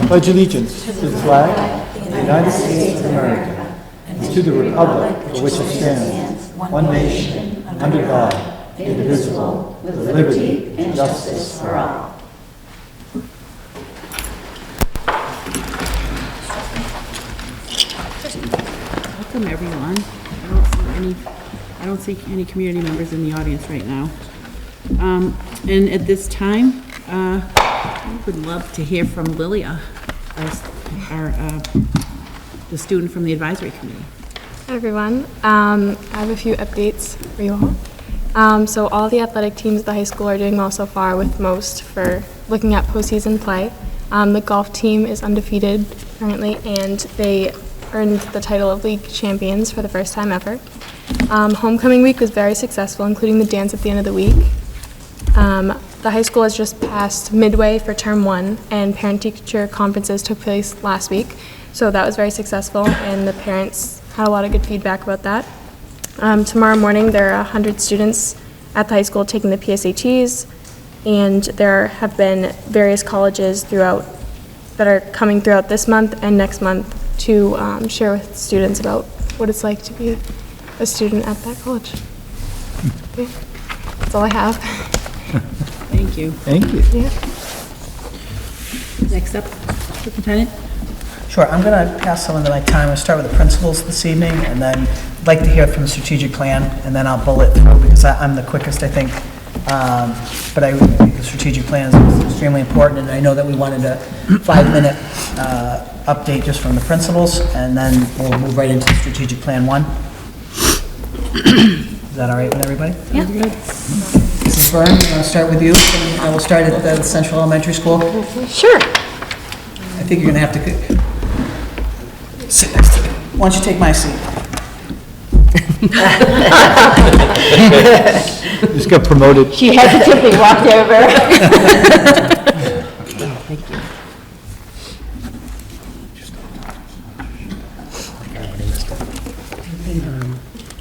pledge allegiance to the flag of the United States of America and to the republic for which it stands, one nation, under God, indivisible, with liberty and justice for all. Welcome, everyone. I don't see any community members in the audience right now. And at this time, I would love to hear from Lilia, the student from the advisory committee. Hi, everyone. I have a few updates for you all. So all the athletic teams at the high school are doing well so far, with most for looking at postseason play. The golf team is undefeated currently, and they earned the title of league champions for the first time ever. Homecoming week was very successful, including the dance at the end of the week. The high school has just passed midway for term 1, and parent-teacher conferences took place last week, so that was very successful, and the parents had a lot of good feedback about that. Tomorrow morning there are 100 students at the high school taking the PSATs, and there have been various colleges that are coming throughout this month and next month to share with students about what it's like to be a student at that college. Okay. That's all I have. Thank you. Thank you. Yeah. Next up, Superintendent. Sure, I'm going to pass some of my time. I'll start with the principals this evening, and then I'd like to hear from the strategic plan, and then I'll bullet through because I'm the quickest, I think. But I think the strategic plan is extremely important, and I know that we wanted a 5-minute update just from the principals, and then we'll move right into the strategic plan 1. Is that all right with everybody? Yeah. Good. Mrs. Byrne, I'm going to start with you, and I will start at the Central Elementary School. Sure. I think you're going to have to sit next to me. Why don't you take my seat? Just got promoted. She hesitantly walked over. Thank you.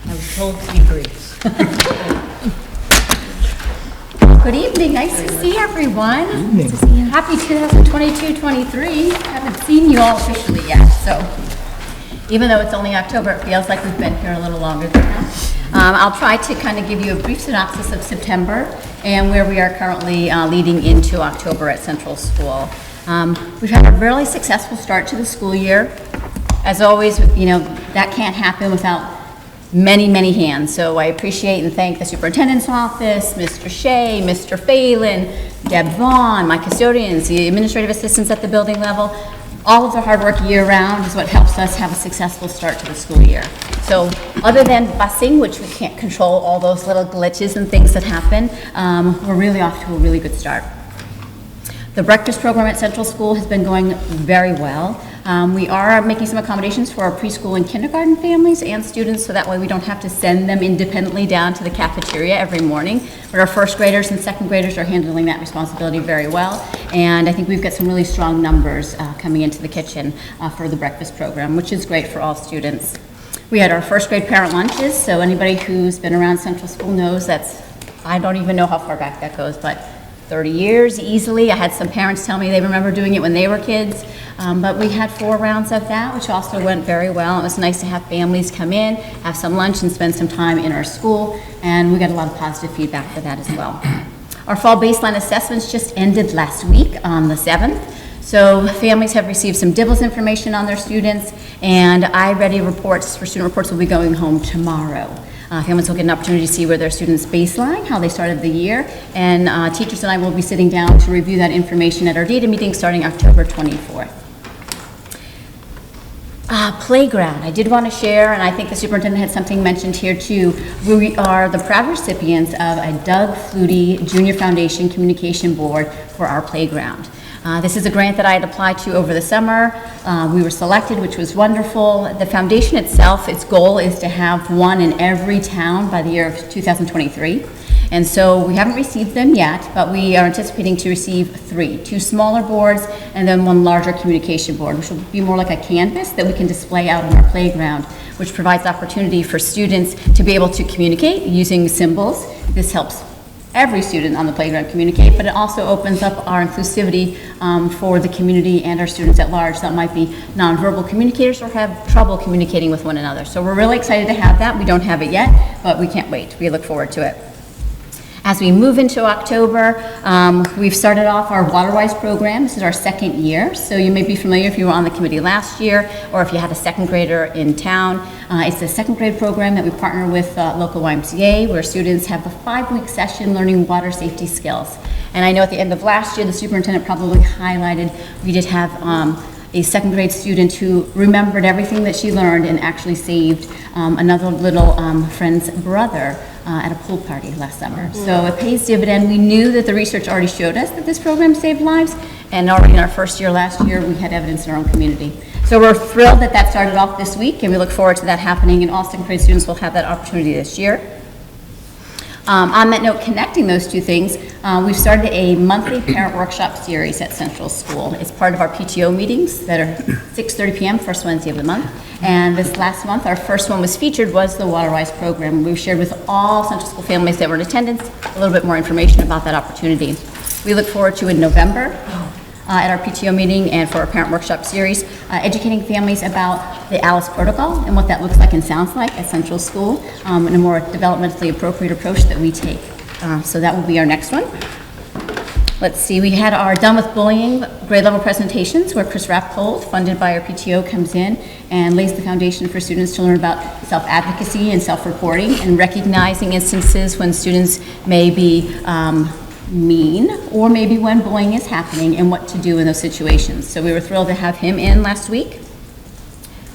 I was told to be brief. Good evening. Nice to see everyone. Nice to see you. Happy 2022-23. Haven't seen you all officially yet, so even though it's only October, it feels like we've been here a little longer than that. I'll try to kind of give you a brief synopsis of September and where we are currently leading into October at Central School. We've had a really successful start to the school year. As always, that can't happen without many, many hands. So I appreciate and thank the superintendent's office, Mr. Shea, Mr. Phelan, Deb Vaughn, my custodians, the administrative assistants at the building level. All of the hard work year-round is what helps us have a successful start to the school year. So other than busing, which we can't control all those little glitches and things that happen, we're really off to a really good start. The breakfast program at Central School has been going very well. We are making some accommodations for our preschool and kindergarten families and students, so that way we don't have to send them independently down to the cafeteria every morning. But our first graders and second graders are handling that responsibility very well. And I think we've got some really strong numbers coming into the kitchen for the breakfast program, which is great for all students. We had our first grade parent lunches, so anybody who's been around Central School knows I don't even know how far back that goes, but 30 years easily. I had some parents tell me they remember doing it when they were kids, but we had 4 rounds of that, which also went very well. It was nice to have families come in, have some lunch, and spend some time in our school, and we got a lot of positive feedback for that as well. Our fall baseline assessments just ended last week on the 7th, so families have received some DIBELS information on their students, and I-ready reports for student reports will be going home tomorrow. Families will get an opportunity to see where their students baseline, how they started the year, and teachers and I will be sitting down to review that information at our data meeting starting October 24th. Playground, I did want to share, and I think the superintendent had something mentioned here too. We are the proud recipients of a Doug Flutie Junior Foundation Communication Board for our playground. This is a grant that I had applied to over the summer. We were selected, which was wonderful. The foundation itself, its goal is to have one in every town by the year of 2023. And so we haven't received them yet, but we are anticipating to receive 3, 2 smaller boards and then 1 larger communication board, which will be more like a canvas that we can display out on our playground, which provides opportunity for students to be able to communicate using symbols. This helps every student on the playground communicate, but it also opens up our inclusivity for the community and our students at large that might be nonverbal communicators or have trouble communicating with one another. So we're really excited to have that. We don't have it yet, but we can't wait. We look forward to it. As we move into October, we've started off our Waterwise program. This is our second year, so you may be familiar if you were on the committee last year or if you had a second grader in town. It's a second grade program that we partner with local YMCA, where students have a 5-week session learning water safety skills. And I know at the end of last year, the superintendent probably highlighted, we did have a second grade student who remembered everything that she learned and actually saved another little friend's brother at a pool party last summer. So it pays dividend. We knew that the research already showed us that this program saved lives, and already in our first year last year, we had evidence in our own community. So we're thrilled that that started off this week, and we look forward to that happening, and all second grade students will have that opportunity this year. On that note, connecting those two things, we've started a monthly parent workshop series at Central School. It's part of our PTO meetings that are 6:30 p.m. first Wednesday of the month. And this last month, our first one was featured was the Waterwise program. We shared with all Central School families that were in attendance a little bit more information about that opportunity. We look forward to in November at our PTO meeting and for our parent workshop series, educating families about the ALICE protocol and what that looks like and sounds like at Central School, and a more developmentally appropriate approach that we take. So that will be our next one. Let's see, we had our Done with Bullying grade level presentations where Chris Rappold, funded by our PTO, comes in and lays the foundation for students to learn about self-advocacy and self-reporting and recognizing instances when students may be mean, or maybe when bullying is happening and what to do in those situations. So we were thrilled to have him in last week.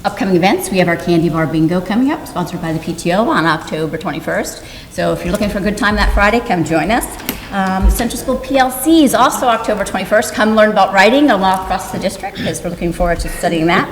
Upcoming events, we have our Candy Bar Bingo coming up, sponsored by the PTO on October 21st. So if you're looking for a good time that Friday, come join us. Central School PLC is also October 21st. Come learn about writing across the district, because we're looking forward to studying that.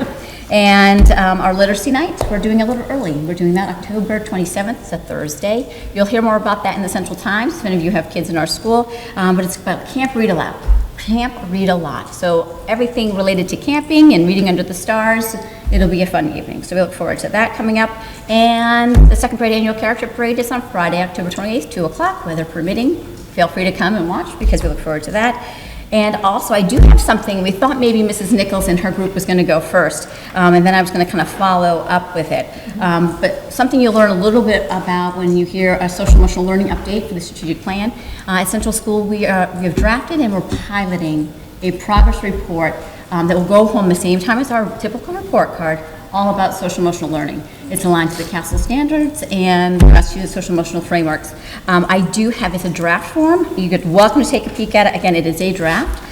And our literacy night, we're doing a little early. We're doing that October 27th, it's a Thursday. You'll hear more about that in the Central Times if any of you have kids in our school, but it's about Camp Read Aloud. Camp Read a Lot. So everything related to camping and reading under the stars, it'll be a fun evening. So we look forward to that coming up. And the second grade annual character parade is on Friday, October 28th, 2 o'clock, weather permitting. Feel free to come and watch because we look forward to that. And also, I do have something, we thought maybe Mrs. Nichols and her group was going to go first, and then I was going to kind of follow up with it. But something you'll learn a little bit about when you hear a social emotional learning update for the strategic plan. At Central School, we have drafted and we're piloting a progress report that will go home the same time as our typical report card, all about social emotional learning. It's aligned to the CASEL standards and the Massachusetts social emotional frameworks. I do have, it's a draft form. You're welcome to take a peek at it. Again, it is a draft,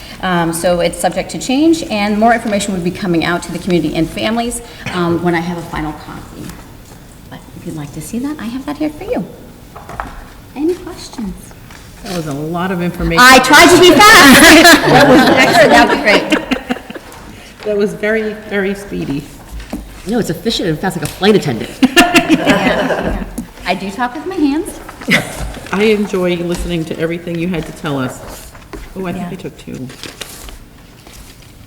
so it's subject to change, and more information will be coming out to the community and families when I have a final copy. But if you'd like to see that, I have that here for you. Any questions? That was a lot of information. I tried to be fast. That was great. That was very, very speedy. No, it's efficient and fast, like a flight attendant. Yeah. I do talk with my hands. I enjoy listening to everything you had to tell us. Oh, I think I took 2.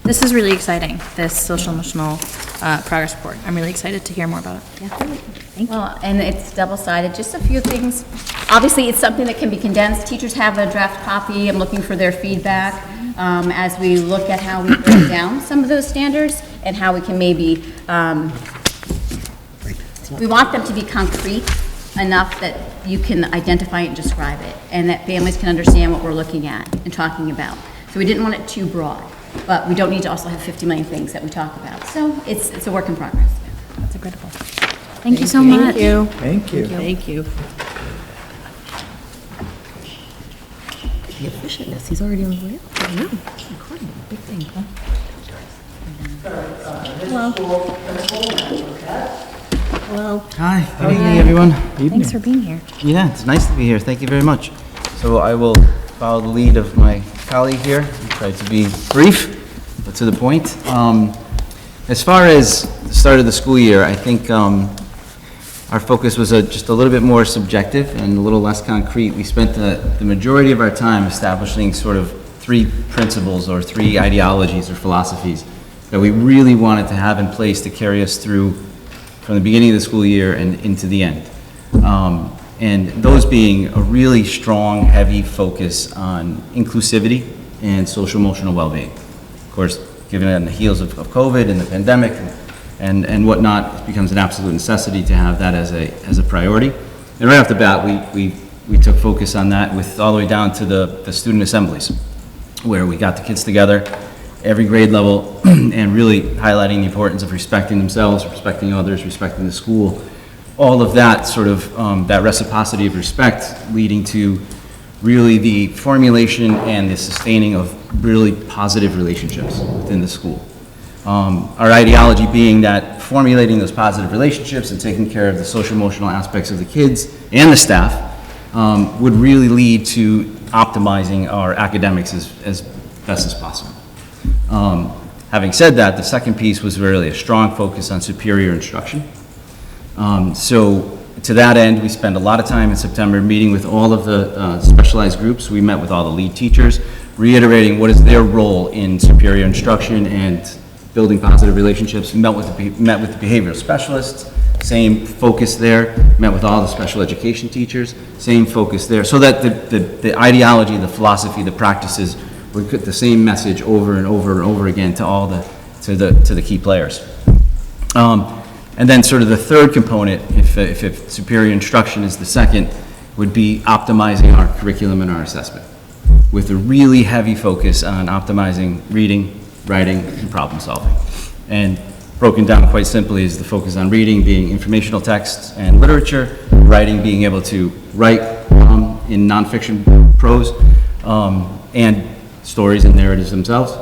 This is really exciting, this social emotional progress report. I'm really excited to hear more about it. Thank you. Well, and it's double-sided, just a few things. Obviously, it's something that can be condensed. Teachers have a draft copy. I'm looking for their feedback as we look at how we break down some of those standards and how we can maybe, we want them to be concrete enough that you can identify it and describe it, and that families can understand what we're looking at and talking about. So we didn't want it too broad, but we don't need to also have 50 million things that we talk about. So it's a work in progress. That's incredible. Thank you so much. Thank you. Thank you. Thank you. The efficientness, he's already on the way up. I know. Recording, big thing, huh? Hello. Hi, good evening, everyone. Thanks for being here. Yeah, it's nice to be here. Thank you very much. So I will follow the lead of my colleague here and try to be brief, but to the point. As far as the start of the school year, I think our focus was just a little bit more subjective and a little less concrete. We spent the majority of our time establishing sort of 3 principles or 3 ideologies or philosophies that we really wanted to have in place to carry us through from the beginning of the school year and into the end. And those being a really strong, heavy focus on inclusivity and social emotional well-being. Of course, given it on the heels of COVID and the pandemic and whatnot, it becomes an absolute necessity to have that as a priority. And right off the bat, we took focus on that with all the way down to the student assemblies, where we got the kids together, every grade level, and really highlighting the importance of respecting themselves, respecting others, respecting the school. All of that sort of, that reciprocity of respect leading to really the formulation and the sustaining of really positive relationships within the school. Our ideology being that formulating those positive relationships and taking care of the social emotional aspects of the kids and the staff would really lead to optimizing our academics as best as possible. Having said that, the second piece was really a strong focus on superior instruction. So to that end, we spent a lot of time in September meeting with all of the specialized groups. We met with all the lead teachers, reiterating what is their role in superior instruction and building positive relationships. We met with the behavioral specialists, same focus there. Met with all the special education teachers, same focus there. So that the ideology, the philosophy, the practices would get the same message over and over and over again to all to the key players. And then sort of the third component, if superior instruction is the second, would be optimizing our curriculum and our assessment with a really heavy focus on optimizing reading, writing, and problem solving. And broken down quite simply is the focus on reading being informational texts and literature, writing being able to write in nonfiction prose, and stories and narratives themselves,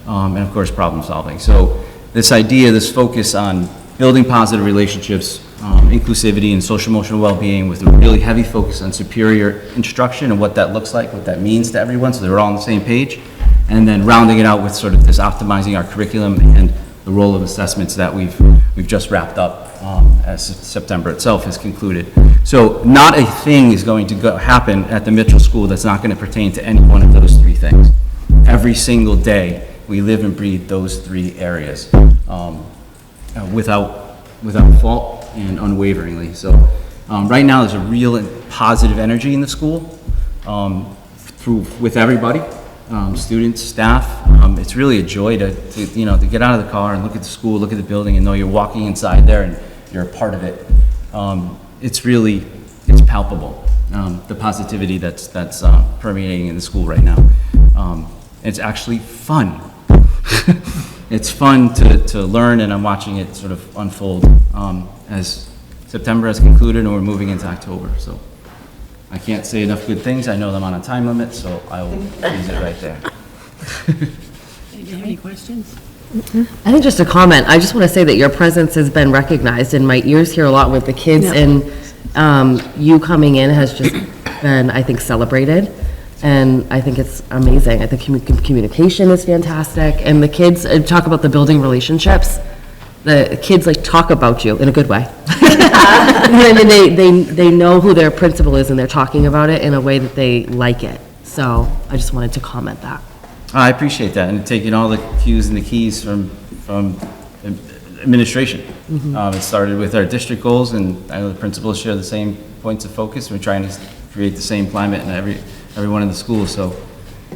and of course problem solving. So this idea, this focus on building positive relationships, inclusivity and social emotional well-being with a really heavy focus on superior instruction and what that looks like, what that means to everyone, so they're all on the same page, and then rounding it out with sort of this optimizing our curriculum and the role of assessments that we've just wrapped up as September itself has concluded. So not a thing is going to happen at the Mitchell School that's not going to pertain to any one of those three things. Every single day we live and breathe those three areas without fault and unwaveringly. So right now there's a real positive energy in the school with everybody. Students, staff. It's really a joy to get out of the car and look at the school, look at the building, and know you're walking inside there and you're a part of it. It's palpable, the positivity that's permeating in the school right now. It's actually fun. It's fun to learn, and I'm watching it sort of unfold as September has concluded and we're moving into October. So I can't say enough good things. I know I'm on a time limit, so I will use it right there. Do you have any questions? I think just a comment. I just want to say that your presence has been recognized, and my ears hear a lot with the kids, and you coming in has just been, I think, celebrated, and I think it's amazing. I think communication is fantastic, and the kids talk about the building relationships. The kids talk about you in a good way. And they know who their principal is, and they're talking about it in a way that they like it. So I just wanted to comment that. I appreciate that, and taking all the cues and the keys from administration. It started with our district goals, and I know the principals share the same points of focus. We're trying to create the same climate in every one of the schools. So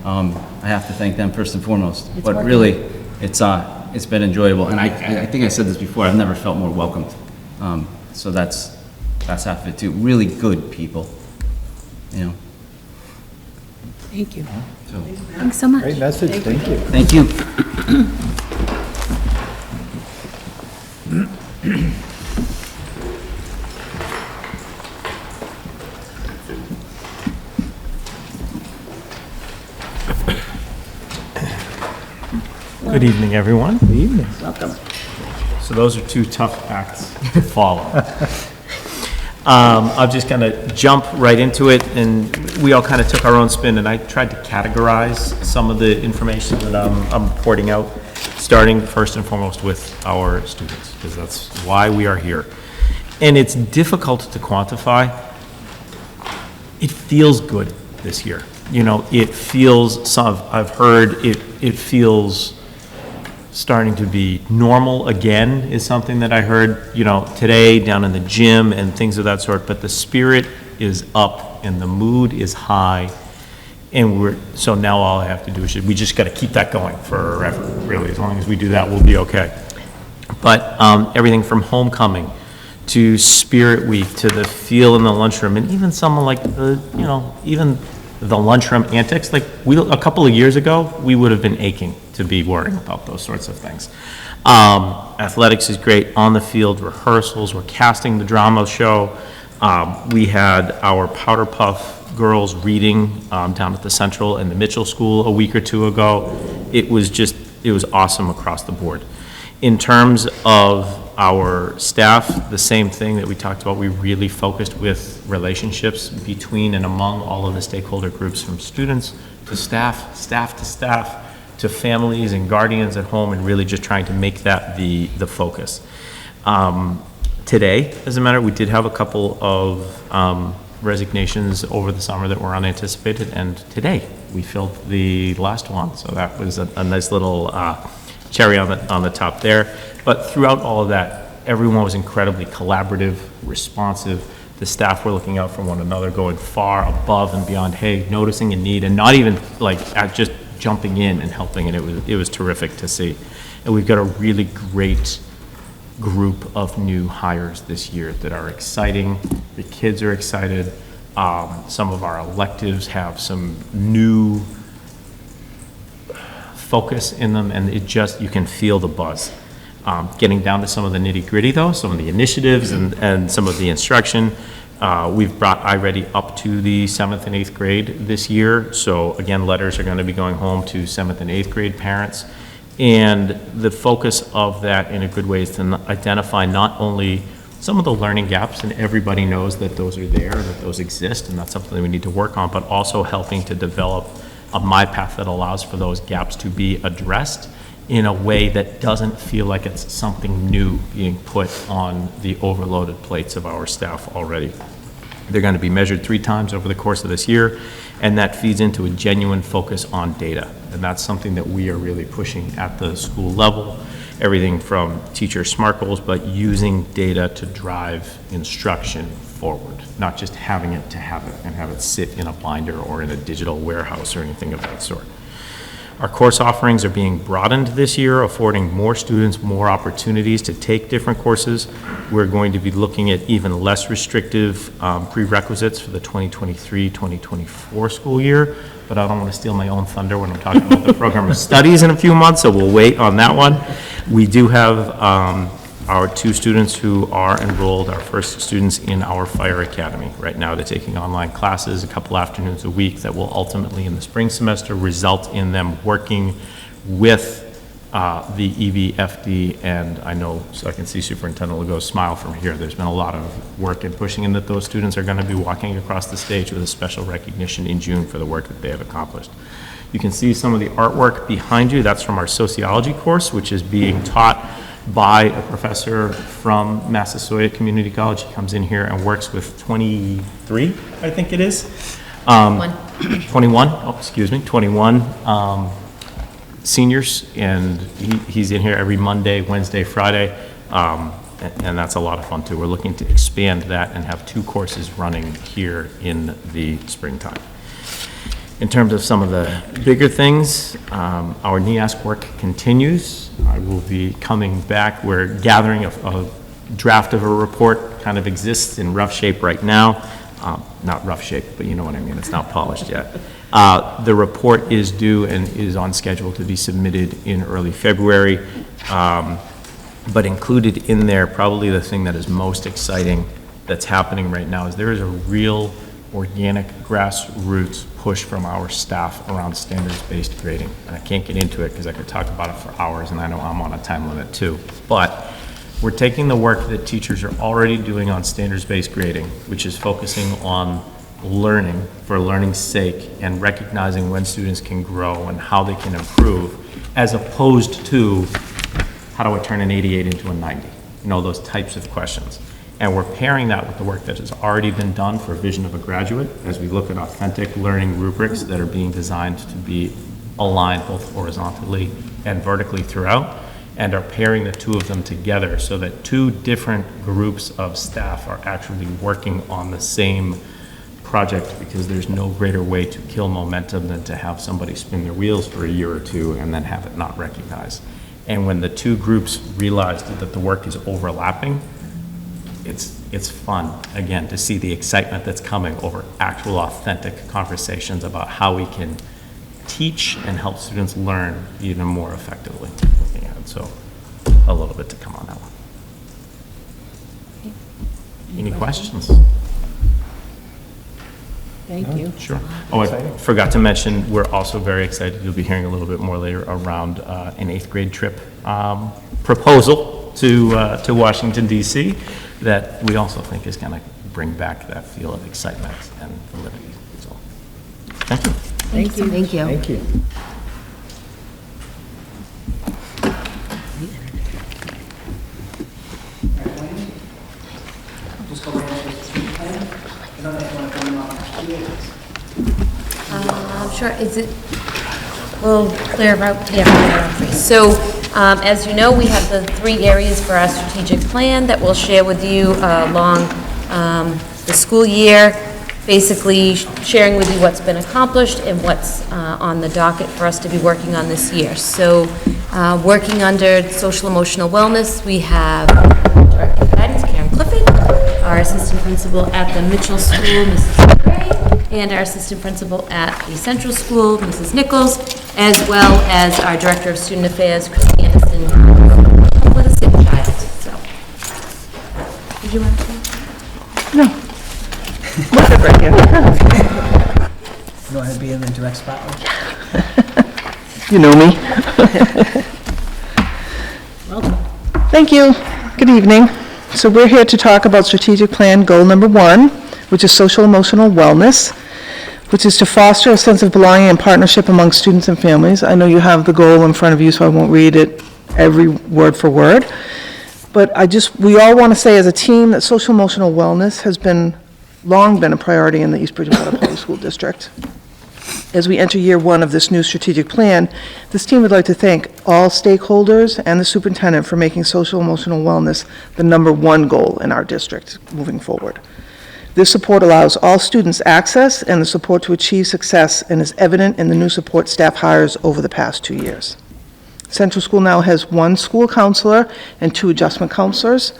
I have to thank them first and foremost. But really, it's been enjoyable, and I think I said this before. I've never felt more welcomed. So that's half of it too. Really good people, Thank you. So Thanks so much. Great message, thank you. thank you. Good evening, everyone. Good evening. So those are two tough acts to follow. I'm just going to jump right into it, and we all kind of took our own spin, and I tried to categorize some of the information that I'm reporting out, starting first and foremost with our students, because that's why we are here. And it's difficult to quantify. It feels good this year. It feels, I've heard it feels starting to be normal again is something that I heard, today down in the gym and things of that sort. But the spirit is up and the mood is high. And so now all I have to do is we just got to keep that going forever, really. As long as we do that, we'll be okay. But everything from homecoming to Spirit Week to the feel in the lunchroom, and even some like even the lunchroom antics. Like a couple of years ago, we would have been aching to be worrying about those sorts of things. Athletics is great on the field, rehearsals, we're casting the drama show. We had our Powder Puff girls reading down at the Central and the Mitchell School a week or two ago. It was awesome across the board. In terms of our staff, the same thing that we talked about, we really focused with relationships between and among all of the stakeholder groups, from students to staff, staff to staff, to families and guardians at home, and really just trying to make that the focus. Today, as a matter, we did have a couple of resignations over the summer that were unanticipated, and today we filled the last one, so that was a nice little cherry on the top there. But throughout all of that, everyone was incredibly collaborative, responsive. The staff were looking out for one another, going far above and beyond, hey, noticing a need, and not even like just jumping in and helping, and it was terrific to see. And we've got a really great group of new hires this year that are exciting. The kids are excited. Some of our electives have some new focus in them, and you can feel the buzz. Getting down to some of the nitty gritty though, some of the initiatives and some of the instruction, we've brought iReady up to the 7th and 8th grade this year. So again, letters are going to be going home to 7th and 8th grade parents. And the focus of that in a good way is to identify not only some of the learning gaps, and everybody knows that those are there, that those exist, and that's something that we need to work on, but also helping to develop a MyPath that allows for those gaps to be addressed in a way that doesn't feel like it's something new being put on the overloaded plates of our staff already. They're going to be measured 3 times over the course of this year, and that feeds into a genuine focus on data. And that's something that we are really pushing at the school level. Everything from teacher SMART goals, but using data to drive instruction forward, not just having it to have it and have it sit in a binder or in a digital warehouse or anything of that sort. Our course offerings are being broadened this year, affording more students more opportunities to take different courses. We're going to be looking at even less restrictive prerequisites for the 2023-2024 school year, but I don't want to steal my own thunder when I'm talking about the program of studies in a few months, so we'll wait on that one. We do have our 2 students who are enrolled, our first students in our fire academy. Right now they're taking online classes a couple afternoons a week that will ultimately in the spring semester result in them working with the EBFD, and I know, so I can see Superintendent Legault's smile from here. There's been a lot of work and pushing in that those students are going to be walking across the stage with a special recognition in June for the work that they have accomplished. You can see some of the artwork behind you. That's from our sociology course, which is being taught by a professor from Massasoit Community College. He comes in here and works with 23, I think it is. 21, oh, excuse me, 21 seniors, and he's in here every Monday, Wednesday, Friday, and that's a lot of fun too. We're looking to expand that and have 2 courses running here in the springtime. In terms of some of the bigger things, our NEASC work continues. I will be coming back. We're gathering a draft of a report, kind of exists in rough shape right now. Not rough shape, but you know what I mean, it's not polished yet. The report is due and is on schedule to be submitted in early February. But included in there, probably the thing that is most exciting that's happening right now is there is a real organic grassroots push from our staff around standards-based grading. And I can't get into it because I could talk about it for hours, and I know I'm on a time limit too. But we're taking the work that teachers are already doing on standards-based grading, which is focusing on learning for learning's sake and recognizing when students can grow and how they can improve, as opposed to how do I turn an 88 into a 90? You know, those types of questions. And we're pairing that with the work that has already been done for Vision of a Graduate as we look at authentic learning rubrics that are being designed to be aligned both horizontally and vertically throughout, and are pairing the 2 of them together so that 2 different groups of staff are actually working on the same project because there's no greater way to kill momentum than to have somebody spin their wheels for a year or two and then have it not recognized. And when the two groups realized that the work is overlapping, it's fun, again, to see the excitement that's coming over actual authentic conversations about how we can teach and help students learn even more effectively. Looking at it. So a little bit to come on that one. Any questions? Thank you. Sure. Oh, I forgot to mention, we're also very excited, you'll be hearing a little bit more later around an 8th grade trip proposal to Washington DC that we also think is going to bring back that feel of excitement and validity. So, thank you. Thank you. Thank you. Thank you. Sure, is it, we'll clear out, yeah. So, as you know, we have the 3 areas for our strategic plan that we'll share with you along the school year, basically sharing with you what's been accomplished and what's on the docket for us to be working on this year. So, working under social emotional wellness, we have Director of Guidance, Karen Clifford, our assistant principal at the Mitchell School, Mrs. Gray, and our assistant principal at the Central School, Mrs. Nichols, as well as our Director of Student Affairs, Chris Anderson, with a sick child, so. Did you want to say? No. Look at right here. You want to be in the direct spotlight? You know me. Thank you. Good evening. So we're here to talk about strategic plan goal number 1, which is social emotional wellness, which is to foster a sense of belonging and partnership among students and families. I know you have the goal in front of you, so I won't read it every word for word. But we all want to say as a team that social emotional wellness has long been a priority in the East Bridgewater Public School District. As we enter year 1 of this new strategic plan, this team would like to thank all stakeholders and the superintendent for making social emotional wellness the number 1 goal in our district moving forward. This support allows all students access and the support to achieve success and is evident in the new support staff hires over the past 2 years. Central School now has 1 school counselor and 2 adjustment counselors.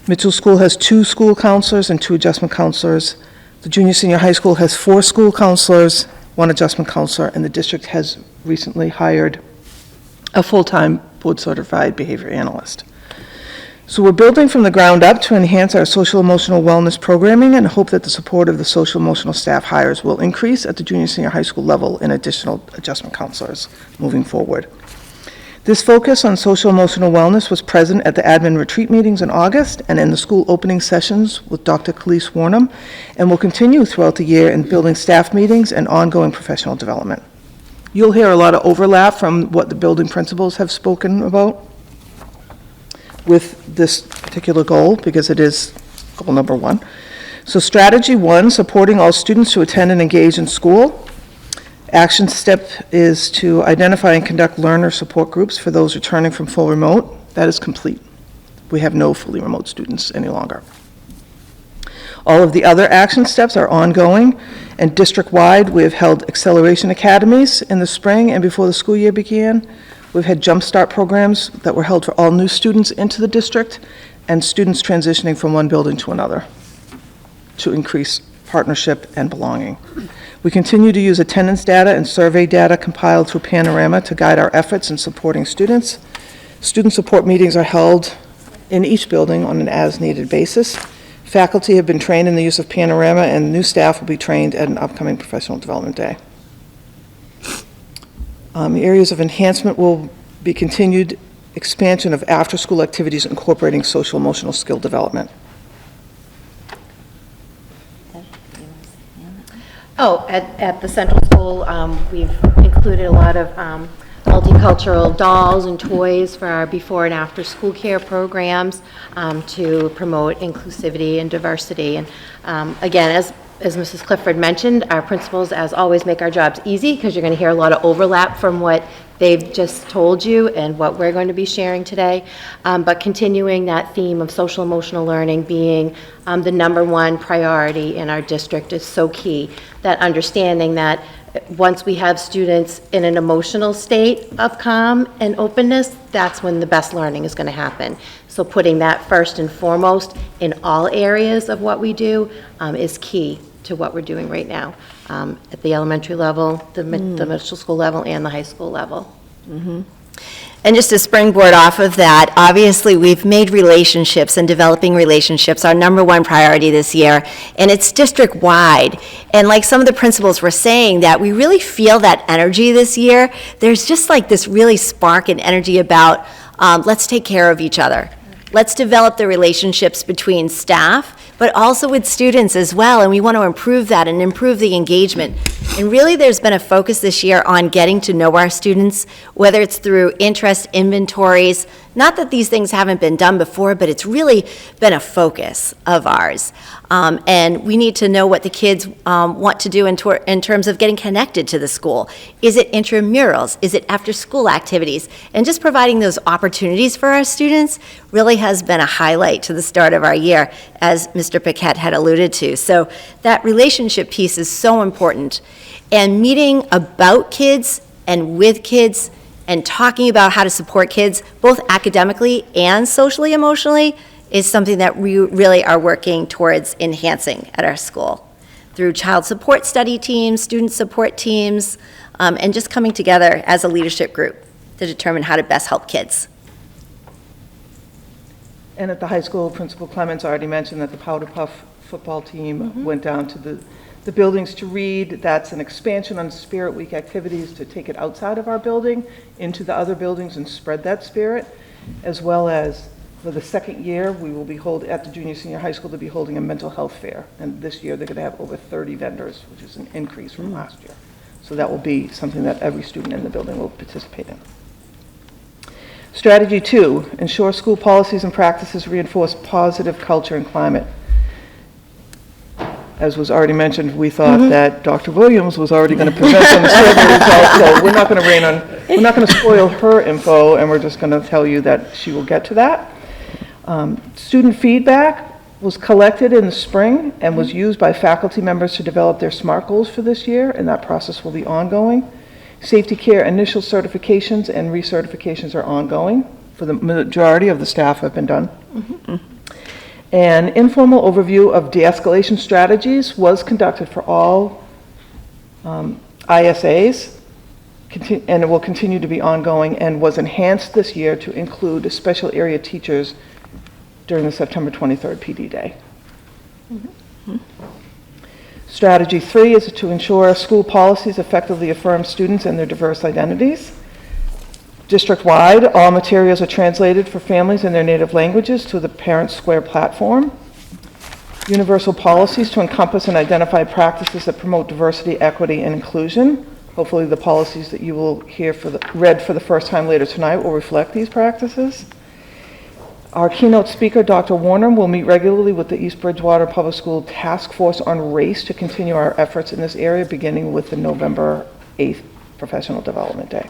Mitchell School has 2 school counselors and 2 adjustment counselors. The junior senior high school has 4 school counselors, 1 adjustment counselor, and the district has recently hired a full-time board-certified behavior analyst. So we're building from the ground up to enhance our social emotional wellness programming and hope that the support of the social emotional staff hires will increase at the junior senior high school level in additional adjustment counselors moving forward. This focus on social emotional wellness was present at the admin retreat meetings in August and in the school opening sessions with Dr. Khalees Warnham, and will continue throughout the year in building staff meetings and ongoing professional development. You'll hear a lot of overlap from what the building principals have spoken about with this particular goal, because it is goal number 1. So strategy 1, supporting all students to attend and engage in school. Action step is to identify and conduct learner support groups for those returning from full remote. That is complete. We have no fully remote students any longer. All of the other action steps are ongoing, and district-wide, we have held acceleration academies in the spring and before the school year began. We've had jumpstart programs that were held for all new students into the district and students transitioning from one building to another to increase partnership and belonging. We continue to use attendance data and survey data compiled through Panorama to guide our efforts in supporting students. Student support meetings are held in each building on an as-needed basis. Faculty have been trained in the use of Panorama, and new staff will be trained at an upcoming professional development day. Areas of enhancement will be continued expansion of after-school activities incorporating social-emotional skill development. Oh, at the Central School, we've included a lot of multicultural dolls and toys for our before and after school care programs to promote inclusivity and diversity. And again, as as Mrs. Clifford mentioned, our principals, as always, make our jobs easy because you're going to hear a lot of overlap from what they've just told you and what we're going to be sharing today. But continuing that theme of social emotional learning being the #1 priority in our district is so key. That understanding that once we have students in an emotional state of calm and openness, that's when the best learning is going to happen. So putting that first and foremost in all areas of what we do is key to what we're doing right now at the elementary level, the middle school level, and the high school level. And just to springboard off of that, obviously, we've made relationships and developing relationships our #1 priority this year, and it's district-wide. And like some of the principals were saying, that we really feel that energy this year. There's just like this really spark and energy about, let's take care of each other. Let's develop the relationships between staff, but also with students as well, and we want to improve that and improve the engagement. And really, there's been a focus this year on getting to know our students, whether it's through interest inventories. Not that these things haven't been done before, but it's really been a focus of ours. And we need to know what the kids want to do in terms of getting connected to the school. Is it intramurals? Is it after-school activities? And just providing those opportunities for our students really has been a highlight to the start of our year, as Mr. Paquette had alluded to. So that relationship piece is so important. And meeting about kids and with kids and talking about how to support kids, both academically and socially, emotionally, is something that we really are working towards enhancing at our school through child support study teams, student support teams, and just coming together as a leadership group to determine how to best help kids. And at the high school, Principal Clements already mentioned that the Powder Puff football team went down to the buildings to read. That's an expansion on Spirit Week activities to take it outside of our building into the other buildings and spread that spirit, as well as for the second year, we will be at the junior senior high school to be holding a mental health fair. And this year, they're going to have over 30 vendors, which is an increase from last year. So that will be something that every student in the building will participate in. Strategy 2, ensure school policies and practices reinforce positive culture and climate. As was already mentioned, we thought that Dr. Williams was already going to present on the survey results, so we're not going to spoil her info, and we're just going to tell you that she will get to that. Student feedback was collected in the spring and was used by faculty members to develop their SMART goals for this year, and that process will be ongoing. Safety care initial certifications and recertifications are ongoing. For the majority of the staff have been done. An informal overview of de-escalation strategies was conducted for all ISAs, and it will continue to be ongoing, and was enhanced this year to include special area teachers during the September 23rd PD Day. Strategy 3 is to ensure school policies effectively affirm students and their diverse identities. District-wide, all materials are translated for families in their native languages to the Parent Square platform. Universal policies to encompass and identify practices that promote diversity, equity, and inclusion. Hopefully the policies that you will hear read for the first time later tonight will reflect these practices. Our keynote speaker, Dr. Warner, will meet regularly with the East Bridgewater Public School Task Force on Race to continue our efforts in this area, beginning with the November 8th Professional Development Day.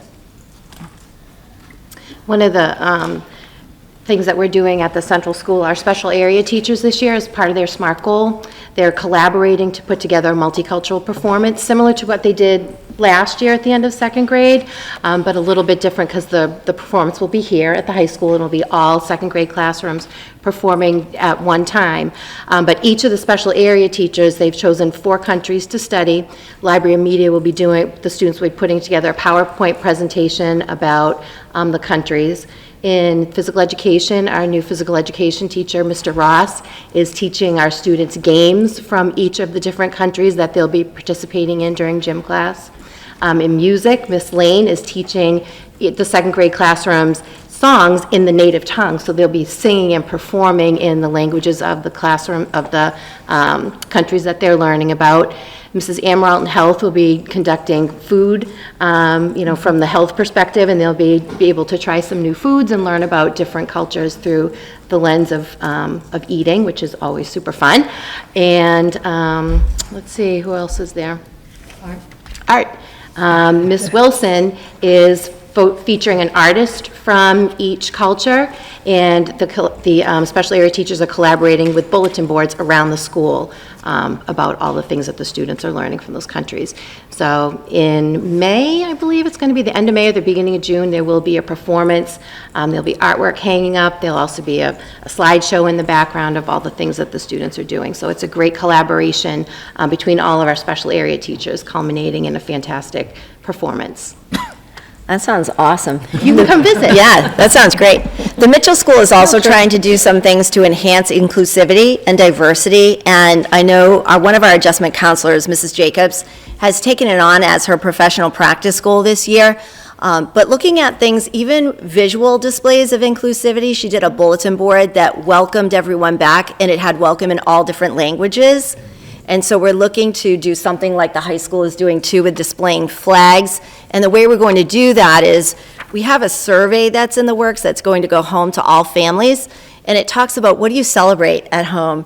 One of the things that we're doing at the Central School, our special area teachers this year, as part of their SMART goal, they're collaborating to put together a multicultural performance, similar to what they did last year at the end of second grade, but a little bit different because the performance will be here at the high school, and it'll be all second grade classrooms performing at one time. But each of the special area teachers, they've chosen 4 countries to study. Library and Media will be doing, the students will be putting together a PowerPoint presentation about the countries. In physical education, our new physical education teacher, Mr. Ross, is teaching our students games from each of the different countries that they'll be participating in during gym class. In music, Miss Lane is teaching the second grade classrooms songs in the native tongue. So they'll be singing and performing in the languages of the classroom, of the countries that they're learning about. Mrs. Amaral in Health will be conducting food, from the health perspective, and they'll be able to try some new foods and learn about different cultures through the lens of eating, which is always super fun. And let's see, who else is there? Art. Miss Wilson is featuring an artist from each culture, and the special area teachers are collaborating with bulletin boards around the school about all the things that the students are learning from those countries. So in May, I believe it's going to be the end of May or the beginning of June, there will be a performance. There'll be artwork hanging up. There'll also be a slideshow in the background of all the things that the students are doing. So it's a great collaboration between all of our special area teachers, culminating in a fantastic performance. That sounds awesome. You can come visit. Yeah, that sounds great. The Mitchell School is also trying to do some things to enhance inclusivity and diversity, and I know one of our adjustment counselors, Mrs. Jacobs, has taken it on as her professional practice goal this year. But looking at things, even visual displays of inclusivity, she did a bulletin board that welcomed everyone back, and it had welcome in all different languages. And so we're looking to do something like the high school is doing too, with displaying flags. And the way we're going to do that is we have a survey that's in the works that's going to go home to all families. And it talks about, what do you celebrate at home?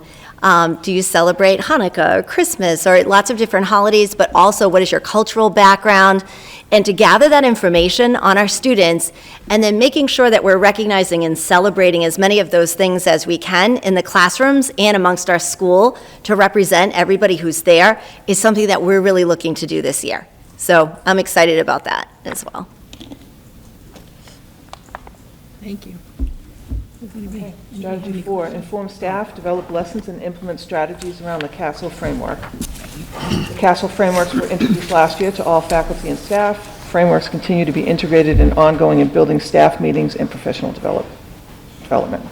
Do you celebrate Hanukkah or Christmas or lots of different holidays, but also what is your cultural background? And to gather that information on our students, and then making sure that we're recognizing and celebrating as many of those things as we can in the classrooms and amongst our school to represent everybody who's there, is something that we're really looking to do this year. So I'm excited about that as well. Thank you. Strategy 4, inform staff, develop lessons, and implement strategies around the CASEL framework. The CASEL frameworks were introduced last year to all faculty and staff. Frameworks continue to be integrated in ongoing and building staff meetings and professional development.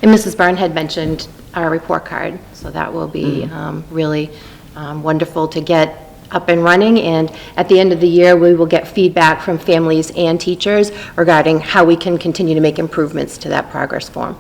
And Mrs. Byrne had mentioned our report card, so that will be really wonderful to get up and running, and at the end of the year, we will get feedback from families and teachers regarding how we can continue to make improvements to that progress form.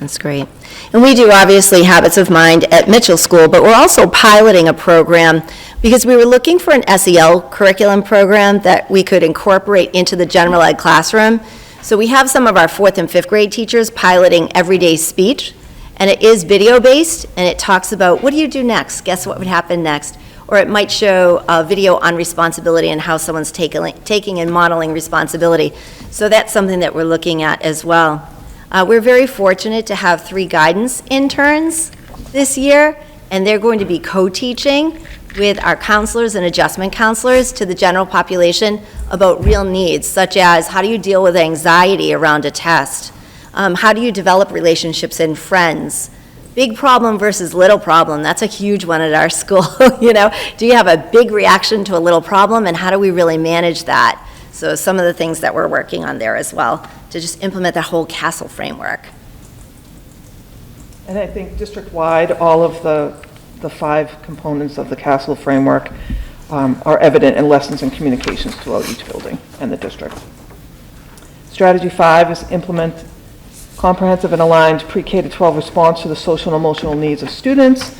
That's great. And we do, obviously, Habits of Mind at Mitchell School, but we're also piloting a program because we were looking for an SEL curriculum program that we could incorporate into the general ed classroom. So we have some of our 4th and 5th grade teachers piloting everyday speech, and it is video-based, and it talks about, what do you do next? Guess what would happen next? Or it might show a video on responsibility and how someone's taking and modeling responsibility. So that's something that we're looking at as well. We're very fortunate to have 3 guidance interns this year, and they're going to be co-teaching with our counselors and adjustment counselors to the general population about real needs, such as how do you deal with anxiety around a test? How do you develop relationships and friends? Big problem versus little problem, that's a huge one at our school. Do you have a big reaction to a little problem, and how do we really manage that? So some of the things that we're working on there as well, to just implement the whole CASEL framework. And I think district-wide, all of the 5 components of the CASEL framework are evident in lessons and communications throughout each building and the district. Strategy 5 is implement comprehensive and aligned pre-K to 12 response to the social and emotional needs of students.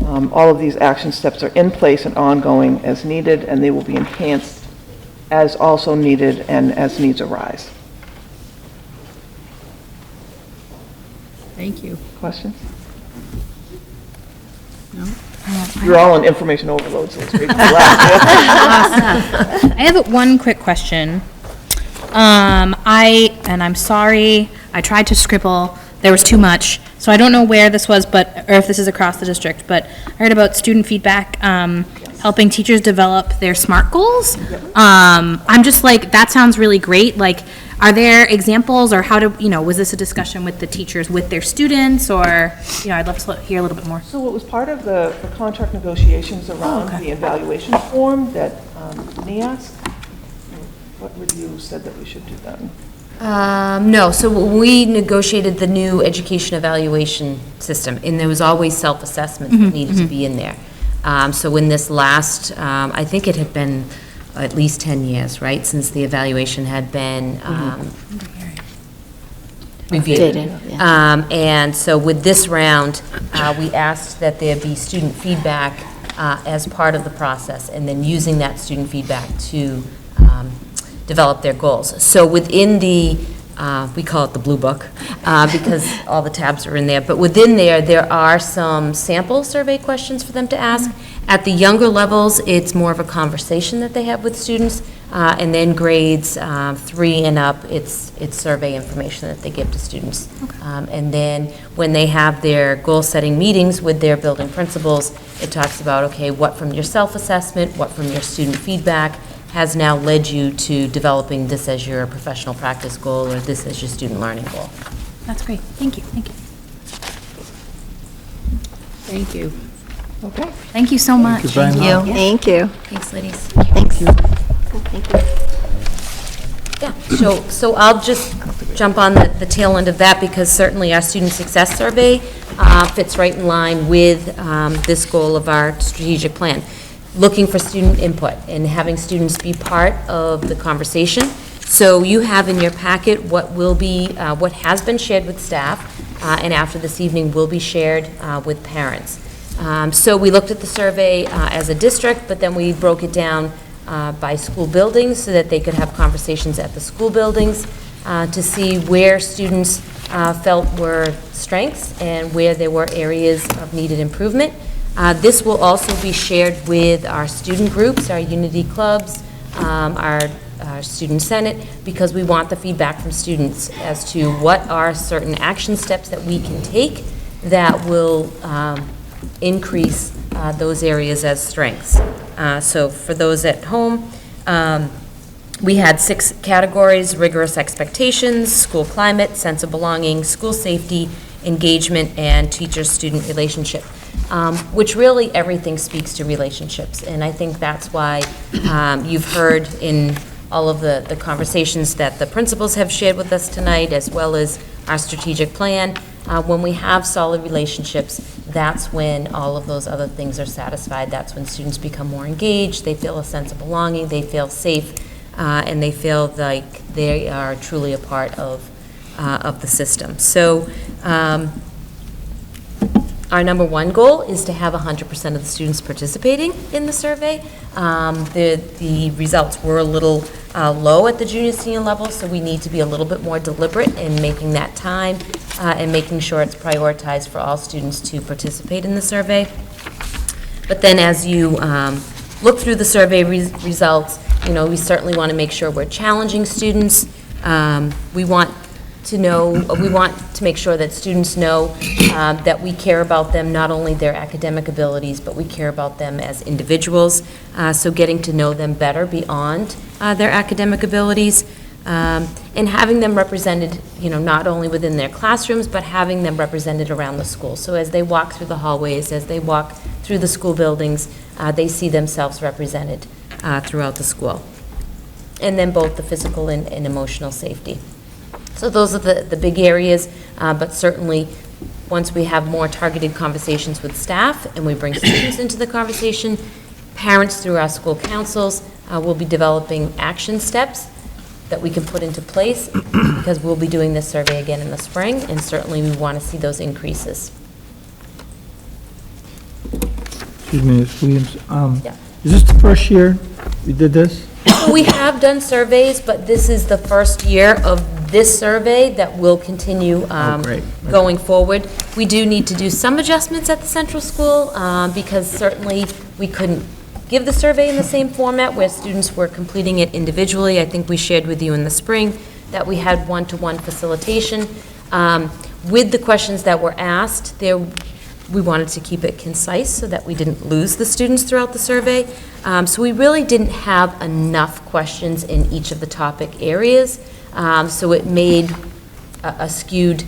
All of these action steps are in place and ongoing as needed, and they will be enhanced as also needed and as needs arise. Thank you. Questions? No? You're all on information overload, so it's great to relax. I have one quick question. I'm sorry, I tried to scribble, there was too much, so I don't know where this was, or if this is across the district, but I heard about student feedback, helping teachers develop their SMART goals. I'm just like, that sounds really great, like, are there examples, or how was this a discussion with the teachers, with their students, or, I'd love to hear a little bit more. So it was part of the contract negotiations around the evaluation form that NEASC, what review said that we should do that? No, so we negotiated the new education evaluation system, and there was always self-assessment that needed to be in there. So in this last, I think it had been at least 10 years, right, since the evaluation had been reviewed. Updated, yeah. And so with this round, we asked that there be student feedback as part of the process, and then using that student feedback to develop their goals. So within the, we call it the blue book, because all the tabs are in there, but within there are some sample survey questions for them to ask. At the younger levels, it's more of a conversation that they have with students, and then grades 3 and up, it's survey information that they give to students. And then when they have their goal-setting meetings with their building principals, it talks about, okay, what from your self-assessment, what from your student feedback has now led you to developing this as your professional practice goal or this as your student learning goal. That's great. Thank you. Thank you. Thank you. Okay. Thank you so much. Thank you. Thank you. Thanks, ladies. Thanks. Yeah, so I'll just jump on the tail end of that, because certainly our student success survey fits right in line with this goal of our strategic plan. Looking for student input and having students be part of the conversation. So you have in your packet what will be, what has been shared with staff, and after this evening will be shared with parents. So we looked at the survey as a district, but then we broke it down by school buildings so that they could have conversations at the school buildings to see where students felt were strengths and where there were areas of needed improvement. This will also be shared with our student groups, our unity clubs, our student senate, because we want the feedback from students as to what are certain action steps that we can take that will increase those areas as strengths. So for those at home, we had 6 categories: rigorous expectations, school climate, sense of belonging, school safety, engagement, and teacher-student relationship, which really everything speaks to relationships. And I think that's why you've heard in all of the conversations that the principals have shared with us tonight, as well as our strategic plan. When we have solid relationships, that's when all of those other things are satisfied. That's when students become more engaged, they feel a sense of belonging, they feel safe, and they feel like they are truly a part of the system. So our number 1 goal is to have 100% of the students participating in the survey. The results were a little low at the junior senior level, so we need to be a little bit more deliberate in making that time and making sure it's prioritized for all students to participate in the survey. But then as you look through the survey results, you know, we certainly want to make sure we're challenging students. We want to make sure that students know that we care about them, not only their academic abilities, but we care about them as individuals. So getting to know them better beyond their academic abilities, and having them represented, you know, not only within their classrooms, but having them represented around the school. So as they walk through the hallways, as they walk through the school buildings, they see themselves represented throughout the school. And then both the physical and emotional safety. So those are the big areas, but certainly once we have more targeted conversations with staff and we bring students into the conversation, parents through our school councils will be developing action steps that we can put into place, because we'll be doing this survey again in the spring, and certainly we want to see those increases. Excuse me, Ms. Williams. Yeah. Is this the first year we did this? So we have done surveys, but this is the first year of this survey that will continue Great. going forward. We do need to do some adjustments at the central school, because certainly we couldn't give the survey in the same format where students were completing it individually. I think we shared with you in the spring that we had one-to-one facilitation. With the questions that were asked, we wanted to keep it concise so that we didn't lose the students throughout the survey. So we really didn't have enough questions in each of the topic areas. So it made a skewed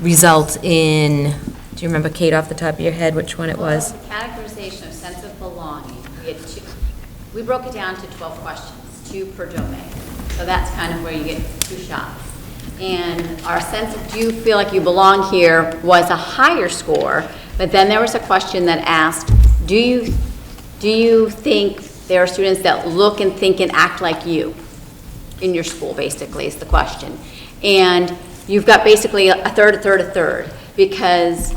result in, do you remember, Kate, off the top of your head, which one it was? The categorization of sense of belonging, we broke it down to 12 questions, 2 per domain. So that's kind of where you get 2 shots. And our sense of, do you feel like you belong here, was a higher score, but then there was a question that asked, do you think there are students that look and think and act like you in your school, basically, is the question. And you've got basically a third, because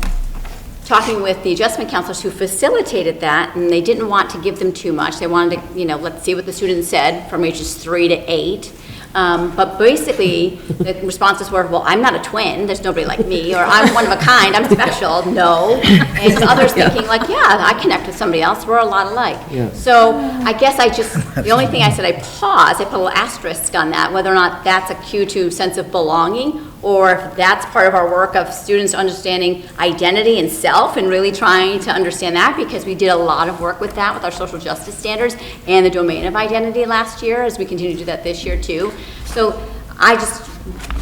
talking with the adjustment counselors who facilitated that, and they didn't want to give them too much. They wanted to, let's see what the students said from ages 3 to 8. But basically, the responses were, well, I'm not a twin, there's nobody like me, or I'm one of a kind, I'm special, no. And others thinking like, yeah, I connect with somebody else, we're a lot alike. Yeah. So I guess the only thing I said, I paused, I put a little asterisk on that, whether or not that's a cue to sense of belonging, or if that's part of our work of students understanding identity and self and really trying to understand that, because we did a lot of work with that with our social justice standards and the domain of identity last year, as we continue to do that this year too. So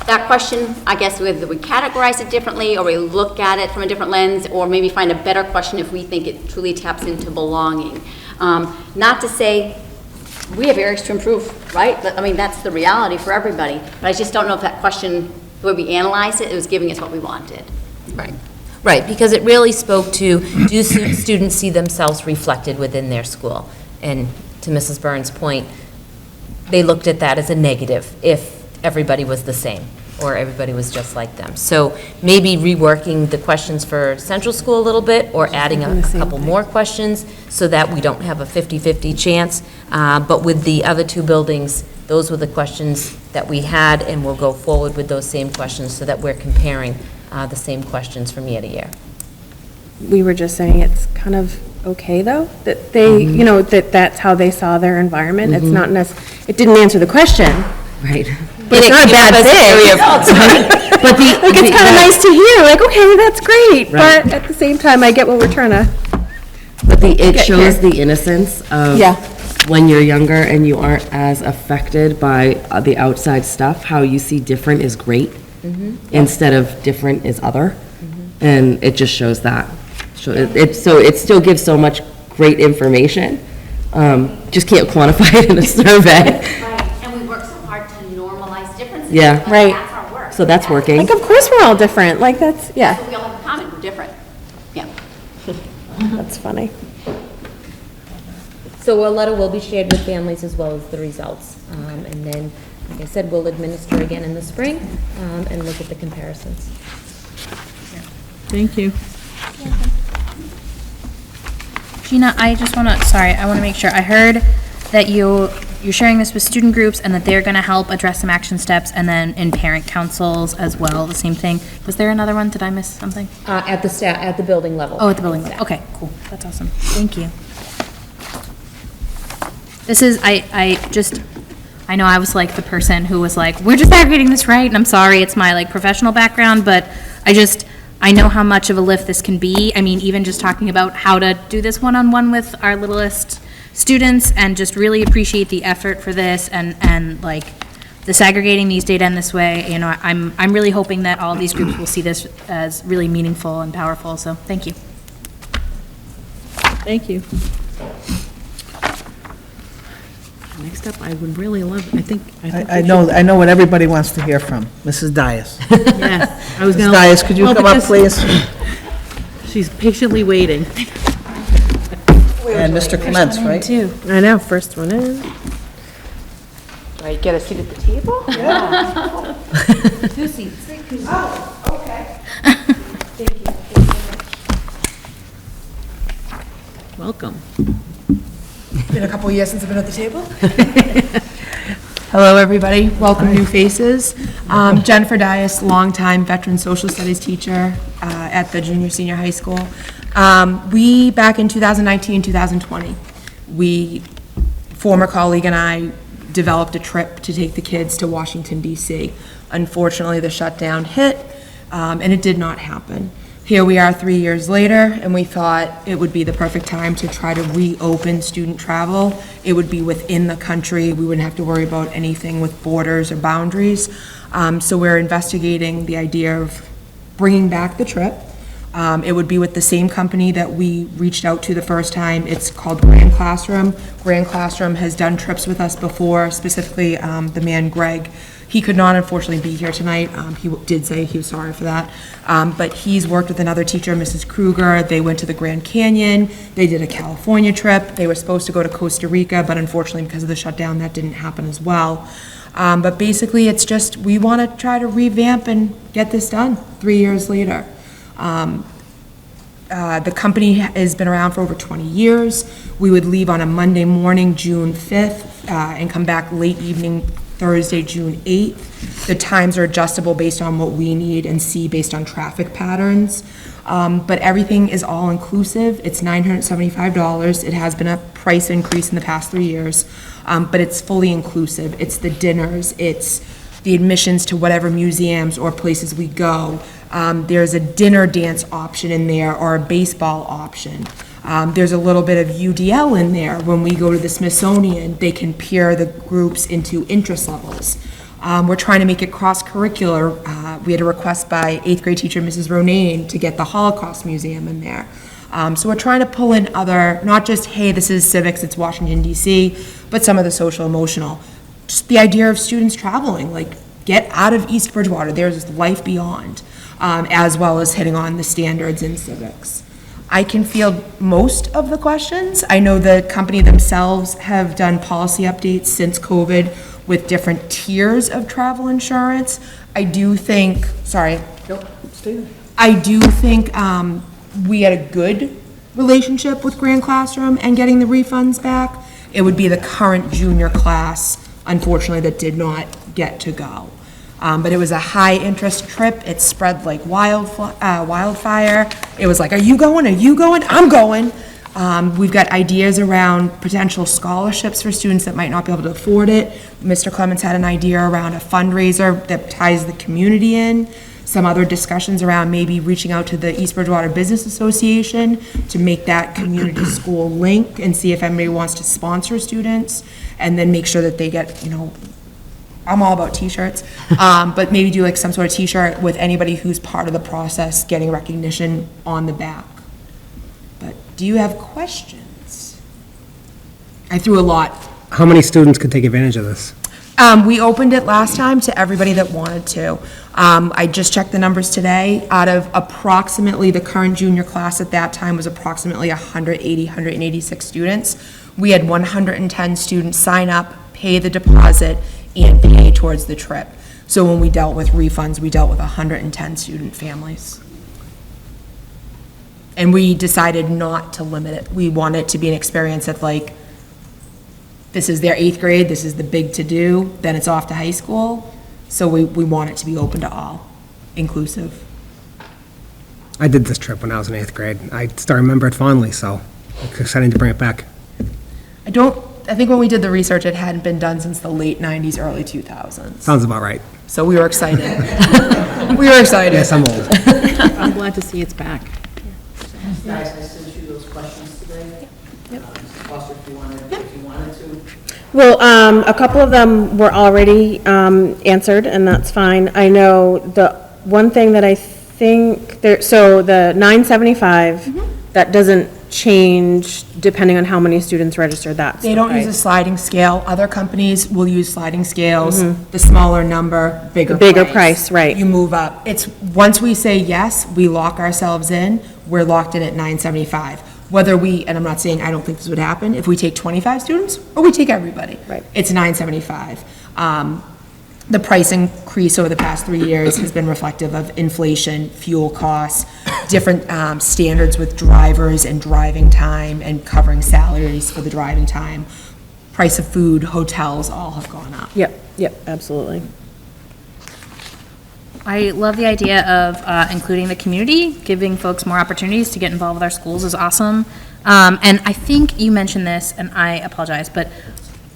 that question, I guess whether we categorize it differently or we look at it from a different lens, or maybe find a better question if we think it truly taps into belonging. Not to say we have areas to improve, right? I mean, that's the reality for everybody, but I just don't know if that question, the way we analyzed it, it was giving us what we wanted. Right. Right, because it really spoke to, do students see themselves reflected within their school? And to Mrs. Burns' point, they looked at that as a negative if everybody was the same or everybody was just like them. So maybe reworking the questions for central school a little bit, or adding a couple more questions so that we don't have a 50-50 chance. But with the other two buildings, those were the questions that we had, and we'll go forward with those same questions so that we're comparing the same questions from year to year. We were just saying it's kind of okay, though, that they, that's how they saw their environment. It's not it didn't answer the question. Right. But it's not a bad thing. But it's kind of nice to hear, like, okay, that's great. Right. But at the same time, I get what we're trying to. But it shows the innocence of Yeah. when you're younger and you aren't as affected by the outside stuff, how you see different is great instead of different is other. And it just shows that. So it still gives so much great information. Just can't quantify it in a survey. Right, and we work so hard to normalize differences. Yeah. Like, Right. That's our work. So that's working. Like, of course we're all different. Like, that's, yeah, We all have in common, we're different. Yeah. that's funny. So a letter will be shared with families as well as the results. And then, like I said, we'll administer again in the spring and look at the comparisons. Thank you. Gina, I just want to, I want to make sure. I heard that you're sharing this with student groups and that they're going to help address some action steps, and then in parent councils as well, the same thing. Was there another one? Did I miss something? At the building level. Oh, at the building level. Okay, cool. That's awesome. Thank you. This is, I know I was like the person who was like, we're just aggregating this right, and I'm sorry, it's my like professional background, but I know how much of a lift this can be. I mean, even just talking about how to do this one-on-one with our littlest students, and just really appreciate the effort for this, and like disaggregating these data in this way. I'm really hoping that all these groups will see this as really meaningful and powerful, so thank you. Thank you. Next up, I would really love, I think I know what everybody wants to hear from, Mrs. Dias. Yes, I was Mrs. gonna. Dias, could you Well, come up, because please? She's patiently waiting. And Mr. Clements, right? I know, first one in. Do I get a seat at the table? Two seats. Welcome. Been a couple years since I've been at the table. Hello, everybody. Welcome, new faces. Jennifer Dias, longtime veteran social studies teacher at the junior, senior high school. We, back in 2019, 2020, former colleague and I developed a trip to take the kids to Washington, D.C. Unfortunately, the shutdown hit, and it did not happen. Here we are 3 years later, and we thought it would be the perfect time to try to reopen student travel. It would be within the country. We wouldn't have to worry about anything with borders or boundaries. So we're investigating the idea of bringing back the trip. It would be with the same company that we reached out to the first time. It's called Grand Classroom. Grand Classroom has done trips with us before, specifically the man Greg. He could not unfortunately be here tonight. He did say he was sorry for that. But he's worked with another teacher, Mrs. Kruger. They went to the Grand Canyon. They did a California trip. They were supposed to go to Costa Rica, but unfortunately because of the shutdown, that didn't happen as well. But basically, it's just, we want to try to revamp and get this done 3 years later. The company has been around for over 20 years. We would leave on a Monday morning, June 5th, and come back late evening, Thursday, June 8th. The times are adjustable based on what we need and see based on traffic patterns. But everything is all inclusive. It's $975. It has been a price increase in the past 3 years, but it's fully inclusive. It's the dinners, it's the admissions to whatever museums or places we go. There's a dinner dance option in there or a baseball option. There's a little bit of UDL in there. When we go to the Smithsonian, they can pair the groups into interest levels. We're trying to make it cross-curricular. We had a request by 8th grade teacher, Mrs. Ronayne, to get the Holocaust Museum in there. So we're trying to pull in other, not just, hey, this is civics, it's Washington, D.C., but some of the social emotional. Just the idea of students traveling, like, get out of East Bridgewater. There's life beyond, as well as hitting on the standards in civics. I can field most of the questions. I know the company themselves have done policy updates since COVID with different tiers of travel insurance. I do think, I do think we had a good relationship with Grand Classroom and getting the refunds back. It would be the current junior class, unfortunately, that did not get to go. But it was a high-interest trip. It spread like wildfire. It was like, are you going? Are you going? I'm going. We've got ideas around potential scholarships for students that might not be able to afford it. Mr. Clements had an idea around a fundraiser that ties the community in. Some other discussions around maybe reaching out to the East Bridgewater Business Association to make that community school link and see if anybody wants to sponsor students, and then make sure that they get, you know, I'm all about t-shirts, but maybe do like some sort of t-shirt with anybody who's part of the process getting recognition on the back. But do you have questions? I threw a lot. How many students could take advantage of this? We opened it last time to everybody that wanted to. I just checked the numbers today. Out of approximately, the current junior class at that time was approximately 186 students. We had 110 students sign up, pay the deposit, and pay towards the trip. So when we dealt with refunds, we dealt with 110 student families. And we decided not to limit it. We want it to be an experience that, like, this is their 8th grade, this is the big to-do, then it's off to high school. So we want it to be open to all, inclusive. I did this trip when I was in 8th grade. I still remember it fondly, so I'm excited to bring it back. I think when we did the research, it hadn't been done since the late 90s, early 2000s. Sounds about right. So we were excited. We were excited. Yes, I'm old. I'm glad to see it's back. Guys, I sent you those questions today. Foster, if you wanted to. Well, a couple of them were already answered, and that's fine. I know the one thing that I think there, so the 975, that doesn't change depending on how many students register. That's They don't use a sliding scale. Other companies will use sliding scales. The smaller number, bigger price, right. You move up. It's, once we say yes, we lock ourselves in, we're locked in at 975. Whether we, and I'm not saying I don't think this would happen, if we take 25 students or we take everybody. Right. It's 975. The price increase over the past 3 years has been reflective of inflation, fuel costs, different standards with drivers and driving time and covering salaries for the driving time. Price of food, hotels, all have gone up. Yep, absolutely. I love the idea of including the community, giving folks more opportunities to get involved with our schools is awesome. And I think you mentioned this, and I apologize, but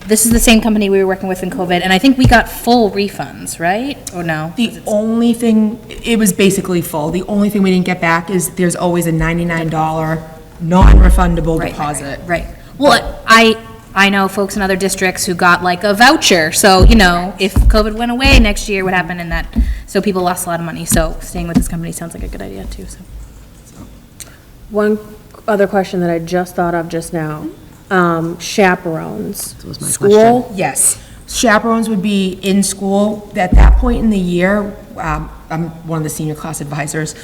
this is the same company we were working with in COVID, and I think we got full refunds, right? Or no? The only thing, it was basically full. The only thing we didn't get back is there's always a $99 non-refundable deposit. Right. Well, I know folks in other districts who got like a voucher, so, you know, if COVID went away next year, what happened in that? So people lost a lot of money, so staying with this company sounds like a good idea too, so. One other question that I just thought of just now, chaperones. That was my School? Yes. Chaperones would be in school. At that point in the year, I'm one of the senior class advisors,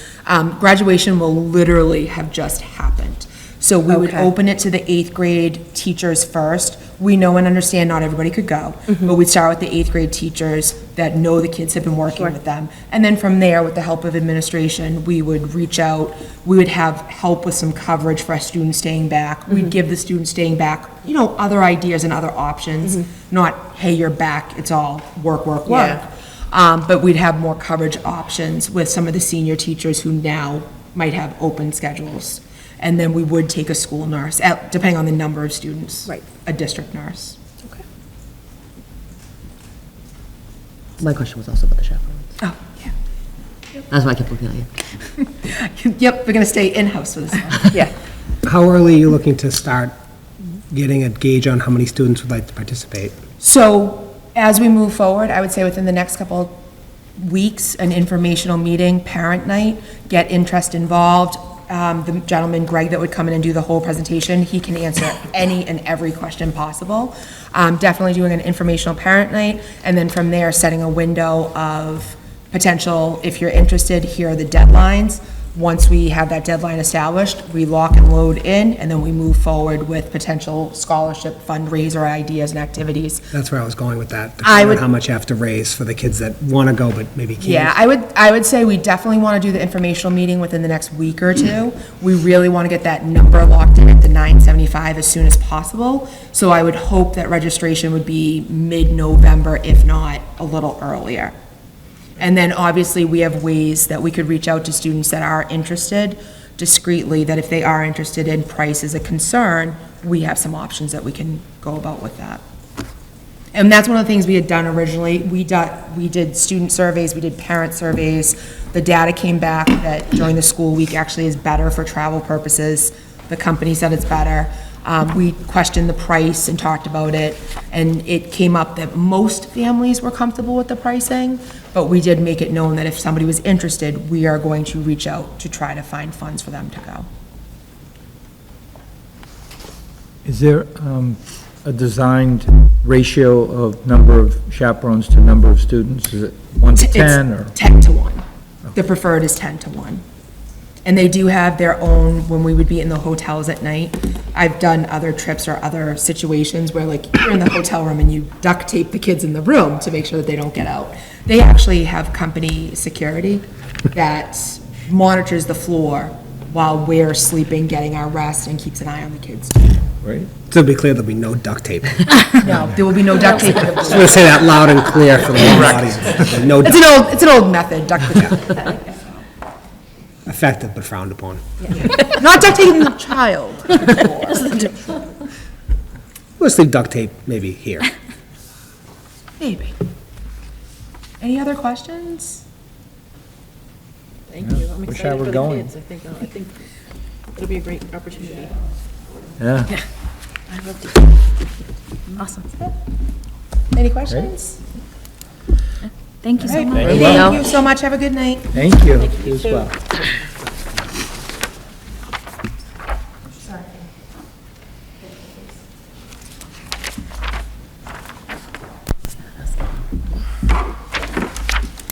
graduation will literally have just happened. So we would Okay. open it to the 8th grade teachers first. We know and understand not everybody could go, but we'd start with the 8th grade teachers that know the kids, have been working with them. And then from there, with the help of administration, we would reach out, we would have help with some coverage for our students staying back. We'd give the students staying back, you know, other ideas and other options, not, hey, you're back, it's all work, work, work. But we'd have more coverage options with some of the senior teachers who now might have open schedules. And then we would take a school nurse, depending on the number of students. Right. A district nurse. My question was also about the chaperones. Oh, That's why I kept looking at you. yeah. Yep, we're gonna stay in-house for this one. Yeah. How early are you looking to start getting a gauge on how many students would like to participate? So as we move forward, I would say within the next couple weeks, an informational meeting, parent night, get interest involved. The gentleman, Greg, that would come in and do the whole presentation, he can answer any and every question possible. Definitely doing an informational parent night, and then from there, setting a window of potential, if you're interested, here are the deadlines. Once we have that deadline established, we lock and load in, and then we move forward with potential scholarship fundraiser ideas and activities. That's where I was going with that. to I figure out would- How much you have to raise for the kids that want to go but maybe can't. Yeah, I would say we definitely want to do the informational meeting within the next week or two. We really want to get that number locked in at the 975 as soon as possible. So I would hope that registration would be mid-November, if not a little earlier. And then obviously, we have ways that we could reach out to students that are interested discreetly, that if they are interested and price is a concern, we have some options that we can go about with that. And that's one of the things we had done originally. We did student surveys, we did parent surveys. The data came back that during the school week actually is better for travel purposes. The company said it's better. We questioned the price and talked about it, and it came up that most families were comfortable with the pricing, but we did make it known that if somebody was interested, we are going to reach out to try to find funds for them to go. Is there a designed ratio of number of chaperones to number of students? Is it 1 to 10 or? It's 10 to 1. The preferred is 10 to 1. And they do have their own, when we would be in the hotels at night, I've done other trips or other situations where like you're in the hotel room and you duct tape the kids in the room to make sure that they don't get out. They actually have company security that monitors the floor while we're sleeping, getting our rest, and keeps an eye on the kids. Right. So to be clear, there'll be no duct tape. No, there will be no duct tape in the I'm going to say that loud and clear for the audience. No duct It's an old method, duct tape. effective but frowned upon. Not duct taping the child. Let's leave duct tape maybe here. Maybe. Any other questions? Thank you. I'm wish excited I were for the going. kids. I think it'll be a great opportunity. Yeah. I love to. Awesome. Any questions? Thank you so much. Thank you so much. Have a good night. Thank you. You as well.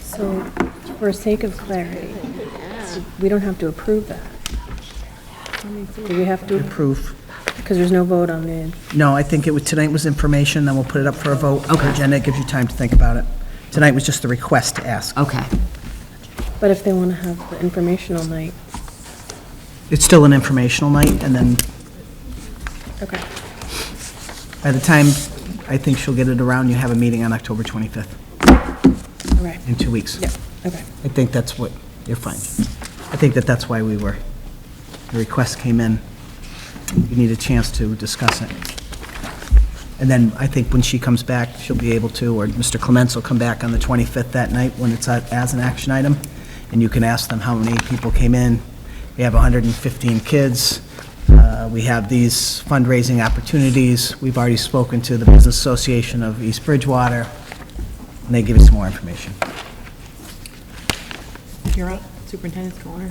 So, for sake of clarity, we don't have to approve that. Do we have to, Proof. because there's no vote on the, No, I think tonight was information, then we'll put it up for a vote. Agenda, it gives you time to think about it. Tonight was just the request to ask. Okay. but if they want to have the informational night, It's still an informational night, and then okay. by the time I think she'll get it around, you have a meeting on October 25th, Okay, in 2 weeks. yeah, okay. I think that's what, you're fine. I think that's why the request came in. You need a chance to discuss it. And then I think when she comes back, she'll be able to, or Mr. Clements will come back on the 25th that night when it's as an action item, and you can ask them how many people came in. We have 115 kids. We have these fundraising opportunities. We've already spoken to the Business Association of East Bridgewater, and they give us more information. You're up, Superintendent's corner.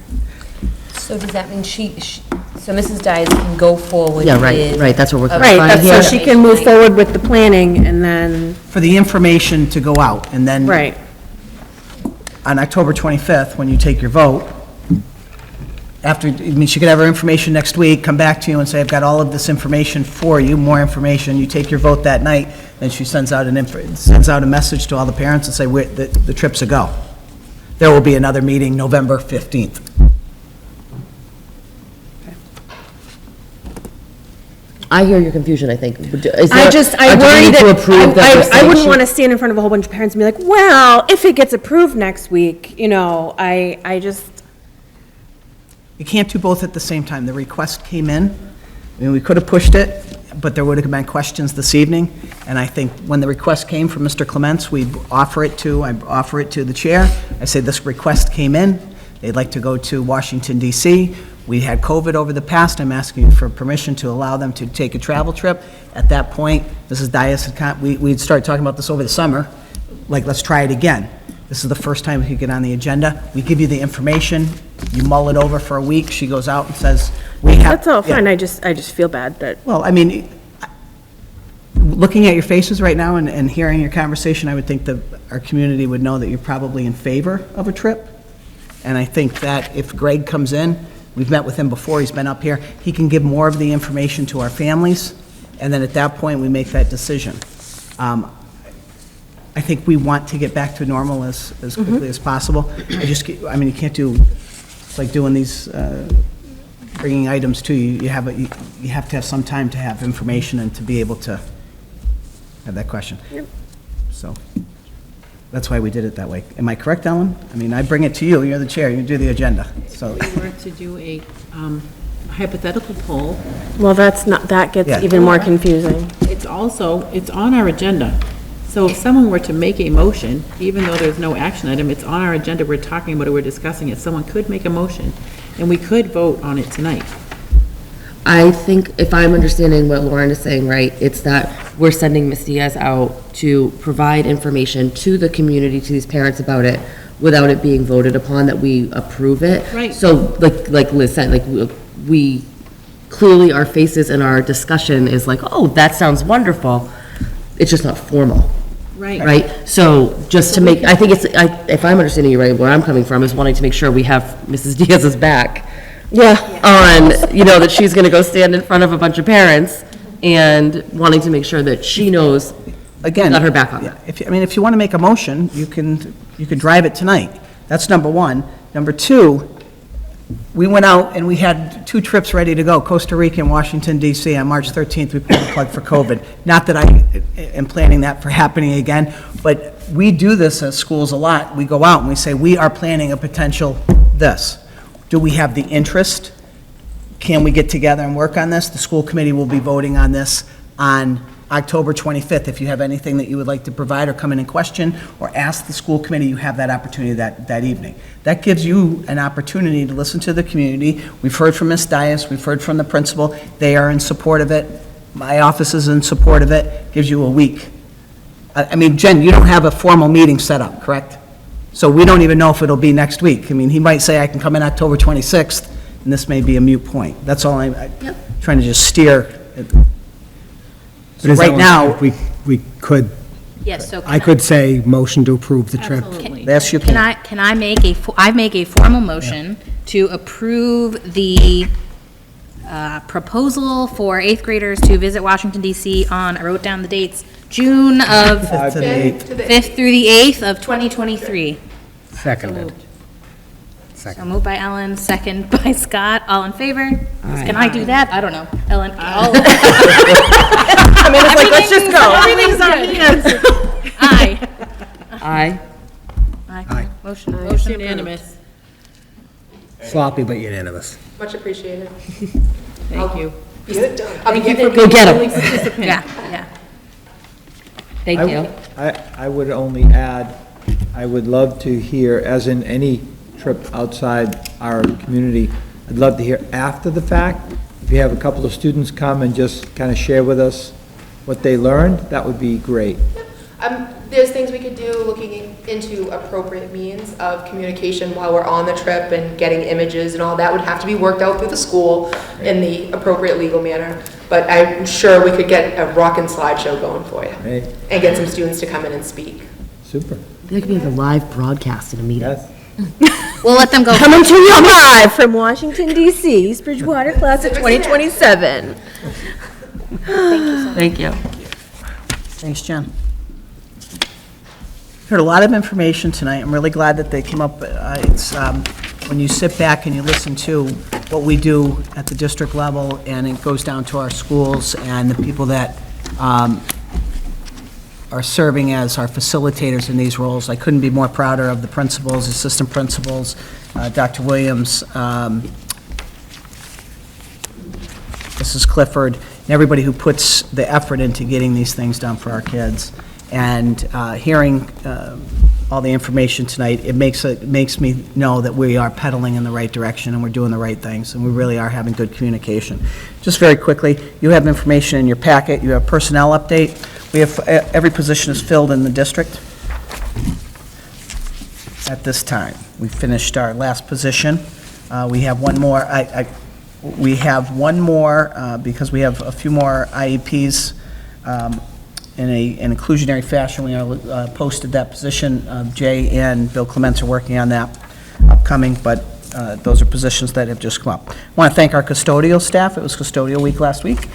So does that mean so Mrs. Dias can go forward Yeah, with... right, that's what we're Okay. clarifying Right, here. that's so she can move forward with the planning and then, For the information to go out, and then right. on October 25th, when you take your vote, she could have her information next week, come back to you and say, I've got all of this information for you, more information, you take your vote that night, then she sends out a message to all the parents and say, the trip's a go. There will be another meeting November 15th. I hear your confusion, I think. Is I there- I do we worry need to that, approve that we're I saying wouldn't she- want to stand in front of a whole bunch of parents and be like, well, if it gets approved next week, I just, You can't do both at the same time. The request came in, we could have pushed it, but there would have been questions this evening, and I think when the request came from Mr. Clements, I offer it to the chair. I say, this request came in, they'd like to go to Washington DC. We had COVID over the past, I'm asking for permission to allow them to take a travel trip. At that point, Mrs. Dias we'd start talking about this over the summer, like, let's try it again. This is the first time we could get on the agenda. We give you the information, you mull it over for a week, she goes out and says, we have... that's all Yeah. fine, I just feel bad that, Well, I mean, looking at your faces right now and hearing your conversation, I would think that our community would know that you're probably in favor of a trip. And I think that if Greg comes in, we've met with him before, he's been up here, he can give more of the information to our families, and then at that point, we make that decision. I think we want to get back to normal as quickly as possible. You can't do, it's like doing these, bringing items to you, you have to have some time to have information and to be able to have that question. So, that's why we did it that way. Am I correct, Ellen? I mean, I bring it to you, you're the chair, you do the agenda, so. If we were to do a hypothetical poll, well, that gets Yeah. even more confusing. it's on our agenda. So if someone were to make a motion, even though there's no action item, it's on our agenda, we're talking about it, we're discussing it, someone could make a motion, and we could vote on it tonight. I think, if I'm understanding what Lauren is saying, right, it's that we're sending Ms. Diaz out to provide information to the community, to these parents about it, without it being voted upon, that we approve it. Right. So, like Liz said, we clearly, our faces and our discussion is like, oh, that sounds wonderful. It's just not formal. Right. Right? So, just to make, I think if I'm understanding you right, where I'm coming from is wanting to make sure we have Mrs. Diaz's back. Yeah. On, that she's gonna go stand in front of a bunch of parents and wanting to make sure that she knows, Again. got her back on yeah, that. if you want to make a motion, you can drive it tonight. That's number one. Number two, we went out and we had 2 trips ready to go, Costa Rica and Washington DC on March 13th. We pulled the plug for COVID. Not that I am planning that for happening again, but we do this as schools a lot. We go out and we say, we are planning a potential this. Do we have the interest? Can we get together and work on this? The school committee will be voting on this on October 25th. If you have anything that you would like to provide or come in and question or ask the school committee, you have that opportunity that evening. That gives you an opportunity to listen to the community. We've heard from Ms. Dias, we've heard from the principal. They are in support of it. My office is in support of it. Gives you a week. I mean, Jen, you don't have a formal meeting set up, correct? So we don't even know if it'll be next week. I mean, he might say I can come in October 26th, and this may be a moot point. That's all I'm trying to just steer. But is that Right what- now, We could, Yes, so I could say motion to approve the trip. Absolutely. yes, you Can can. I make a formal motion to approve the proposal for 8th graders to visit Washington DC on, I wrote down the dates, June of 5th to the 8th. 5th through the 8th of 2023. Seconded. So moved by Ellen, second by Scott, all in favor? Can I do that? I don't know. Ellen, all. I mean, it's like, let's just go. Everything's on hands. Aye. Aye. Aye. Motion approved. Unanimous. Sloppy but unanimous. Much appreciated. Thank you. Go get them. Yeah. Thank you. I would only add, I would love to hear, as in any trip outside our community, I'd love to hear after the fact. If you have a couple of students come and just kind of share with us what they learned, that would be great. There's things we could do looking into appropriate means of communication while we're on the trip and getting images and all that would have to be worked out through the school in the appropriate legal manner. But I'm sure we could get a rockin' slideshow going for you. Right. And get some students to come in and speak. Super. There could be like a live broadcast at a meeting. Yes. We'll let them go. Coming to you live from Washington DC, East Bridgewater Class of 2027. Thank you. Thanks, Jen. Heard a lot of information tonight. I'm really glad that they came up. When you sit back and you listen to what we do at the district level, and it goes down to our schools and the people that are serving as our facilitators in these roles. I couldn't be more prouder of the principals, assistant principals, Dr. Williams, Mrs. Clifford, and everybody who puts the effort into getting these things done for our kids. And hearing all the information tonight, it makes me know that we are pedaling in the right direction and we're doing the right things, and we really are having good communication. Just very quickly, you have information in your packet. You have personnel update. We have, every position is filled in the district at this time. We finished our last position. We have one more. We have one more because we have a few more IEPs in an inclusionary fashion. We posted that position. Jay and Bill Clements are working on that upcoming, but those are positions that have just come up. I want to thank our custodial staff. It was custodial week last week.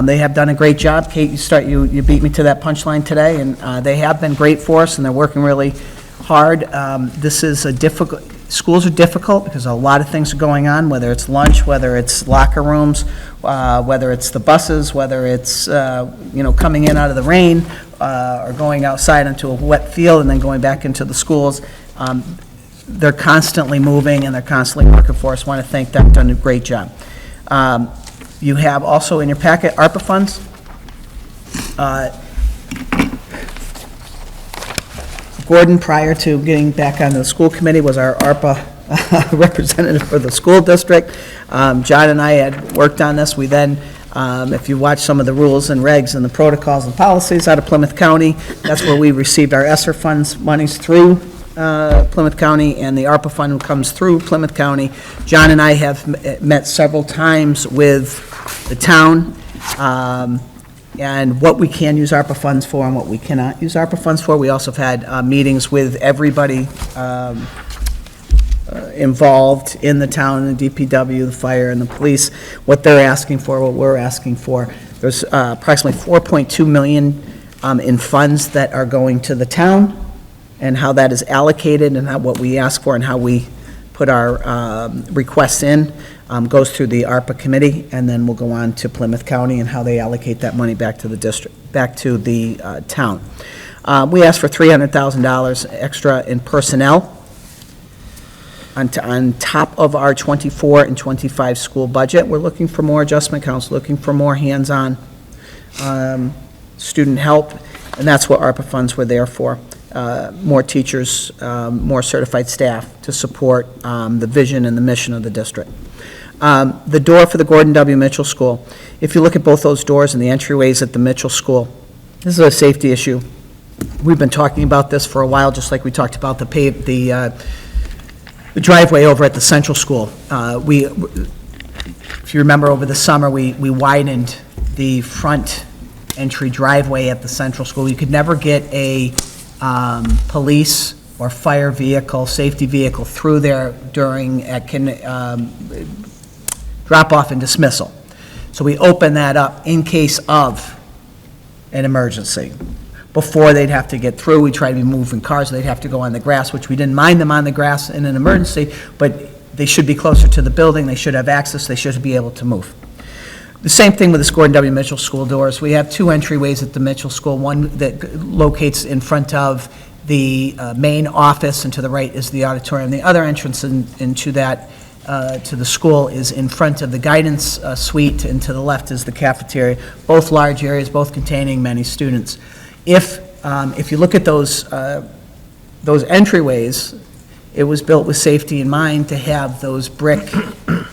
They have done a great job. Kate, you beat me to that punchline today, and they have been great for us, and they're working really hard. This is a difficult, schools are difficult because a lot of things are going on, whether it's lunch, whether it's locker rooms, whether it's the buses, whether it's, coming in out of the rain, or going outside into a wet field and then going back into the schools. They're constantly moving and they're constantly working for us. I want to thank them, done a great job. You have also in your packet ARPA funds. Gordon, prior to getting back on the school committee, was our ARPA representative for the school district. John and I had worked on this. We then, if you watch some of the rules and regs and the protocols and policies out of Plymouth County, that's where we received our ESSER funds monies through Plymouth County, and the ARPA fund comes through Plymouth County. John and I have met several times with the town, and what we can use ARPA funds for and what we cannot use ARPA funds for. We also have had meetings with everybody involved in the town, the DPW, the fire, and the police, what they're asking for, what we're asking for. There's approximately $4.2 million in funds that are going to the town, and how that is allocated and what we ask for and how we put our requests in goes through the ARPA committee, and then we'll go on to Plymouth County and how they allocate that money back to the district, back to the town. We asked for $300,000 extra in personnel on top of our 24 and 25 school budget. We're looking for more adjustment counts, looking for more hands-on student help, and that's what ARPA funds were there for. More teachers, more certified staff to support the vision and the mission of the district. The door for the Gordon W. Mitchell School. If you look at both those doors and the entryways at the Mitchell School, this is a safety issue. We've been talking about this for a while, just like we talked about the driveway over at the Central School. If you remember, over the summer, we widened the front entry driveway at the Central School. You could never get a police or fire vehicle, safety vehicle through there during drop-off and dismissal. So we opened that up in case of an emergency. Before they'd have to get through, we tried to be moving cars, they'd have to go on the grass, which we didn't mind them on the grass in an emergency, but they should be closer to the building, they should have access, they should be able to move. The same thing with the Gordon W. Mitchell School doors. We have two entryways at the Mitchell School, one that locates in front of the main office, and to the right is the auditorium. The other entrance into that, to the school, is in front of the guidance suite, and to the left is the cafeteria. Both large areas, both containing many students. If you look at those entryways, it was built with safety in mind to have those brick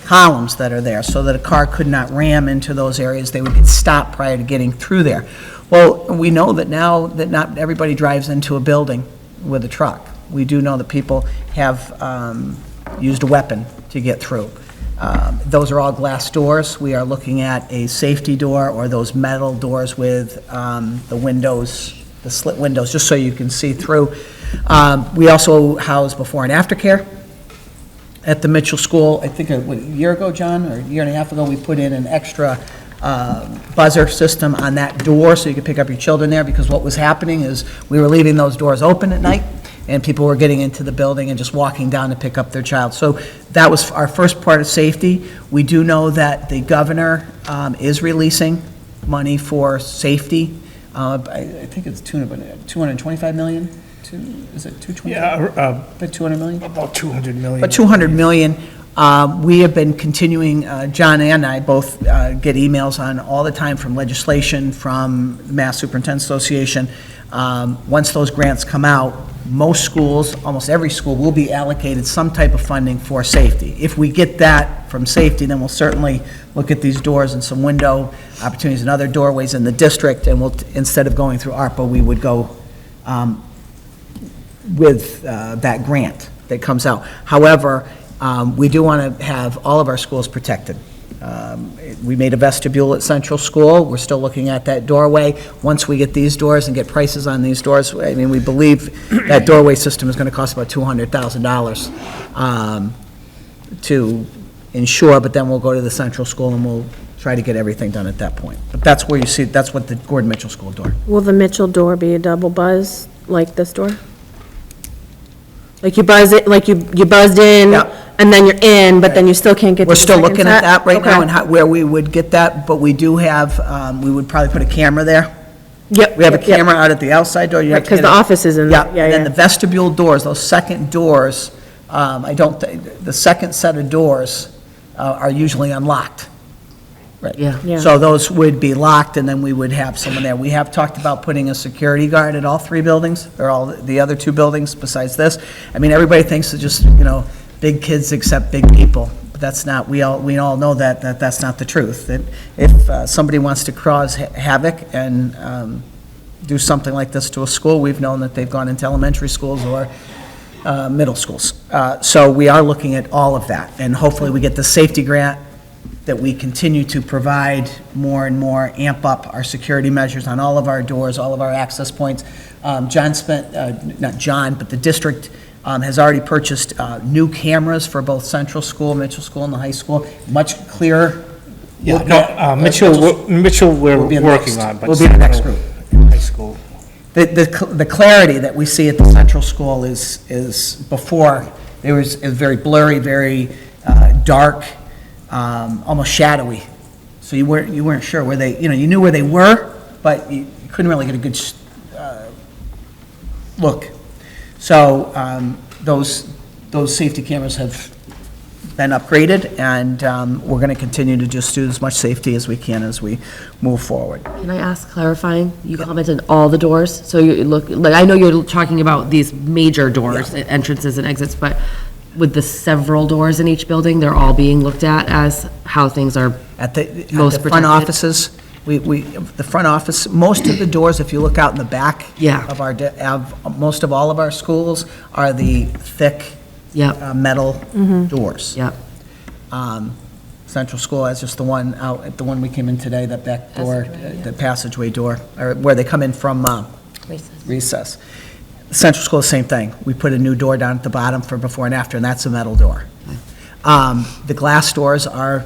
columns that are there so that a car could not ram into those areas. They would get stopped prior to getting through there. Well, we know that now that not everybody drives into a building with a truck. We do know that people have used a weapon to get through. Those are all glass doors. We are looking at a safety door or those metal doors with the windows, the slit windows, just so you can see through. We also house before and after care at the Mitchell School. I think a year ago, John, or a year and a half ago, we put in an extra buzzer system on that door so you could pick up your children there, because what was happening is we were leaving those doors open at night, and people were getting into the building and just walking down to pick up their child. So that was our first part of safety. We do know that the governor is releasing money for safety. I think it's $225 million. Is it 225? Yeah, About 200 million? about 200 million. But 200 million. We have been continuing, John and I both get emails on all the time from legislation, from the Mass Superintendent Association. Once those grants come out, most schools, almost every school, will be allocated some type of funding for safety. If we get that from safety, then we'll certainly look at these doors and some window opportunities and other doorways in the district, and we'll, instead of going through ARPA, we would go with that grant that comes out. However, we do want to have all of our schools protected. We made a vestibule at Central School. We're still looking at that doorway. Once we get these doors and get prices on these doors, I mean, we believe that doorway system is going to cost about $200,000 to insure, but then we'll go to the Central School and we'll try to get everything done at that point. But that's where you see, that's what the Gordon Mitchell School door. Will the Mitchell door be a double buzz like this door? Like you buzz it, like you buzzed in, Yeah. and then you're in, but then you still can't get to We're the still second looking at set? that right now Okay. and where we would get that, but we do have, we would probably put a camera there. Yep. We have a yep, yep. camera out at the outside door. You have to Because get the a- office is in Yeah, there. and then the vestibule doors, those second doors, the second set of doors are usually unlocked. Right. Yeah. Yeah. So those would be locked, and then we would have someone there. We have talked about putting a security guard at all three buildings, or all the other two buildings besides this. I mean, everybody thinks it's just, big kids accept big people. But that's not, we all know that that's not the truth. That if somebody wants to cause havoc and do something like this to a school, we've known that they've gone into elementary schools or middle schools. So we are looking at all of that, and hopefully we get the safety grant, that we continue to provide more and more, amp up our security measures on all of our doors, all of our access points. John spent, not John, but the district has already purchased new cameras for both Central School, Mitchell School, and the high school, much clearer. Yeah, no, Mitchell we're We'll be the working next- on, but. we'll be the next group. In high school. The clarity that we see at the Central School is before, it was very blurry, very dark, almost shadowy. So you weren't sure where they, you knew where they were, but you couldn't really get a good look. So those safety cameras have been upgraded, and we're going to continue to just do as much safety as we can as we move forward. Can I ask clarifying? You commented all the doors, so you look, like, I know you're talking about these major doors, entrances and exits, but with the several doors in each building, they're all being looked at as how things are At the most front protected? offices, the front office, most of the doors, if you look out in the back Yeah. of most of all of our schools, are the thick Yep, metal doors. yep. Central School has just the one out, at the one we came in today, that back door, Passageway, yeah. the passageway door, or where they come in from Recess. recess. Central School, same thing. We put a new door down at the bottom for before and after, and that's a metal door. The glass doors are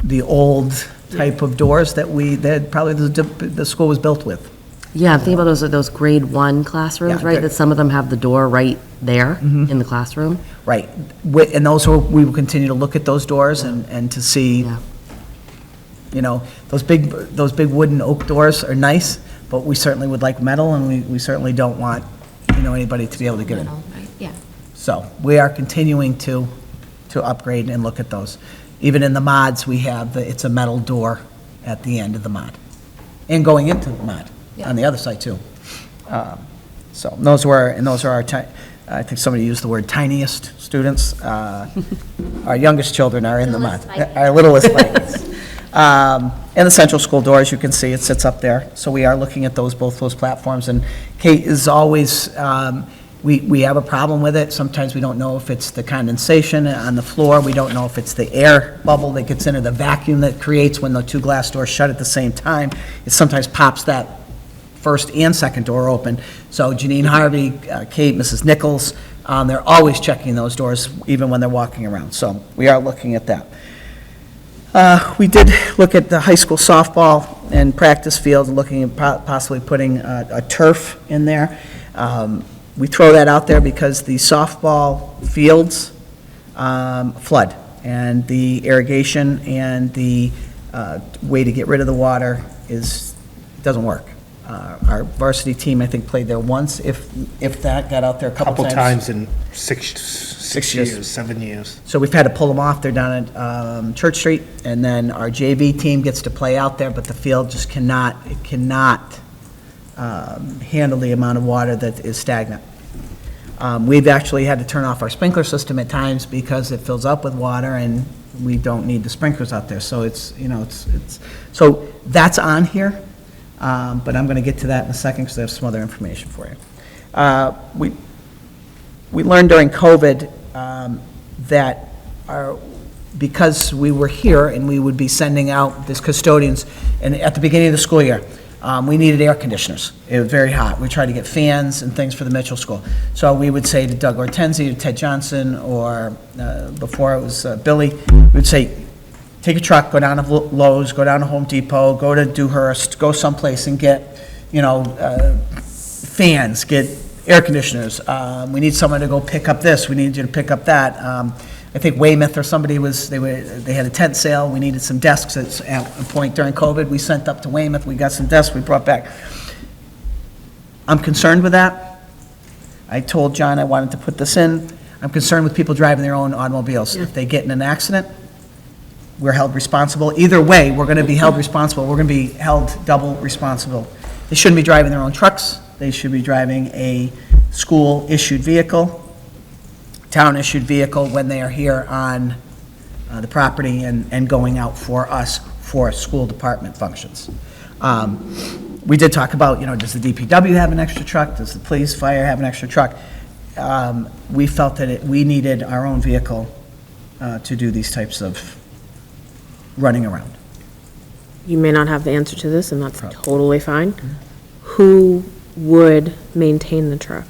the old type of doors that probably the school was built with. Yeah, I'm thinking about those grade 1 classrooms, Yeah, right? they're- That some of them have the door right there in the classroom. Right. And we will continue to look at those doors and to see, Yeah. those big wooden oak doors are nice, but we certainly would like metal, and we certainly don't want, anybody to be able to get in. Yeah. So we are continuing to upgrade and look at those. Even in the mods, we have, it's a metal door at the end of the mod, and going into the mod on the other side too. So those are our, I think somebody used the word tiniest students. Our youngest children are in the mod, Littlest Vikings. our littlest Vikings. And the central school door, as you can see, it sits up there. So we are looking at both those platforms. And Kate is always, we have a problem with it. Sometimes we don't know if it's the condensation on the floor. We don't know if it's the air bubble that gets into the vacuum that creates when the two glass doors shut at the same time. It sometimes pops that first and second door open. So Janine Harvey, Kate, Mrs. Nichols, they're always checking those doors, even when they're walking around. So we are looking at that. We did look at the high school softball and practice field, looking at possibly putting a turf in there. We throw that out there because the softball fields flood, and the irrigation and the way to get rid of the water doesn't work. Our varsity team, I think, played there once, if that, got out there a couple times. in six years, 7 years. So we've had to pull them off. They're down at Church Street, and then our JV team gets to play out there, but the field just cannot handle the amount of water that is stagnant. We've actually had to turn off our sprinkler system at times because it fills up with water, and we don't need the sprinklers out there. So so that's on here, but I'm going to get to that in a second because I have some other information for you. We learned during COVID that because we were here and we would be sending out these custodians, and at the beginning of the school year, we needed air conditioners. It was very hot. We tried to get fans and things for the Mitchell School. So we would say to Doug Ortenzi, to Ted Johnson, or before it was Billy, we'd say, take a truck, go down to Lowe's, go down to Home Depot, go to Dewhurst, go someplace and get, fans, get air conditioners. We need someone to go pick up this. We need you to pick up that. I think Weymouth or somebody they had a tent sale. We needed some desks at a point during COVID. We sent up to Weymouth. We got some desks we brought back. I'm concerned with that. I told John I wanted to put this in. I'm concerned with people driving their own automobiles. If they get in an accident, we're held responsible. Either way, we're going to be held responsible. We're going to be held double responsible. They shouldn't be driving their own trucks. They should be driving a school-issued vehicle, town-issued vehicle when they are here on the property and going out for us for school department functions. We did talk about, does the DPW have an extra truck? Does the police, fire have an extra truck? We felt that we needed our own vehicle to do these types of running around. You may not have the answer to this, and that's totally fine. Who would maintain the truck?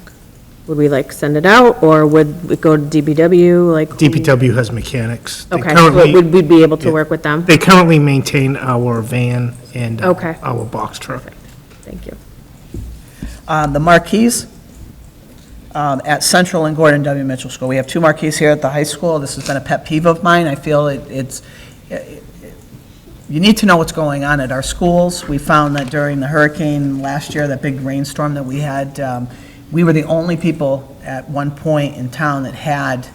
Would we send it out, or would it go to DPW? DPW has mechanics. They Okay, so we'd be able to work with them? They currently maintain our van and Okay. our box truck. Thank you. The marquees at Central and Gordon W. Mitchell School. We have two marquees here at the high school. This has been a pet peeve of mine. I feel you need to know what's going on at our schools. We found that during the hurricane last year, that big rainstorm that we had, we were the only people at one point in town that had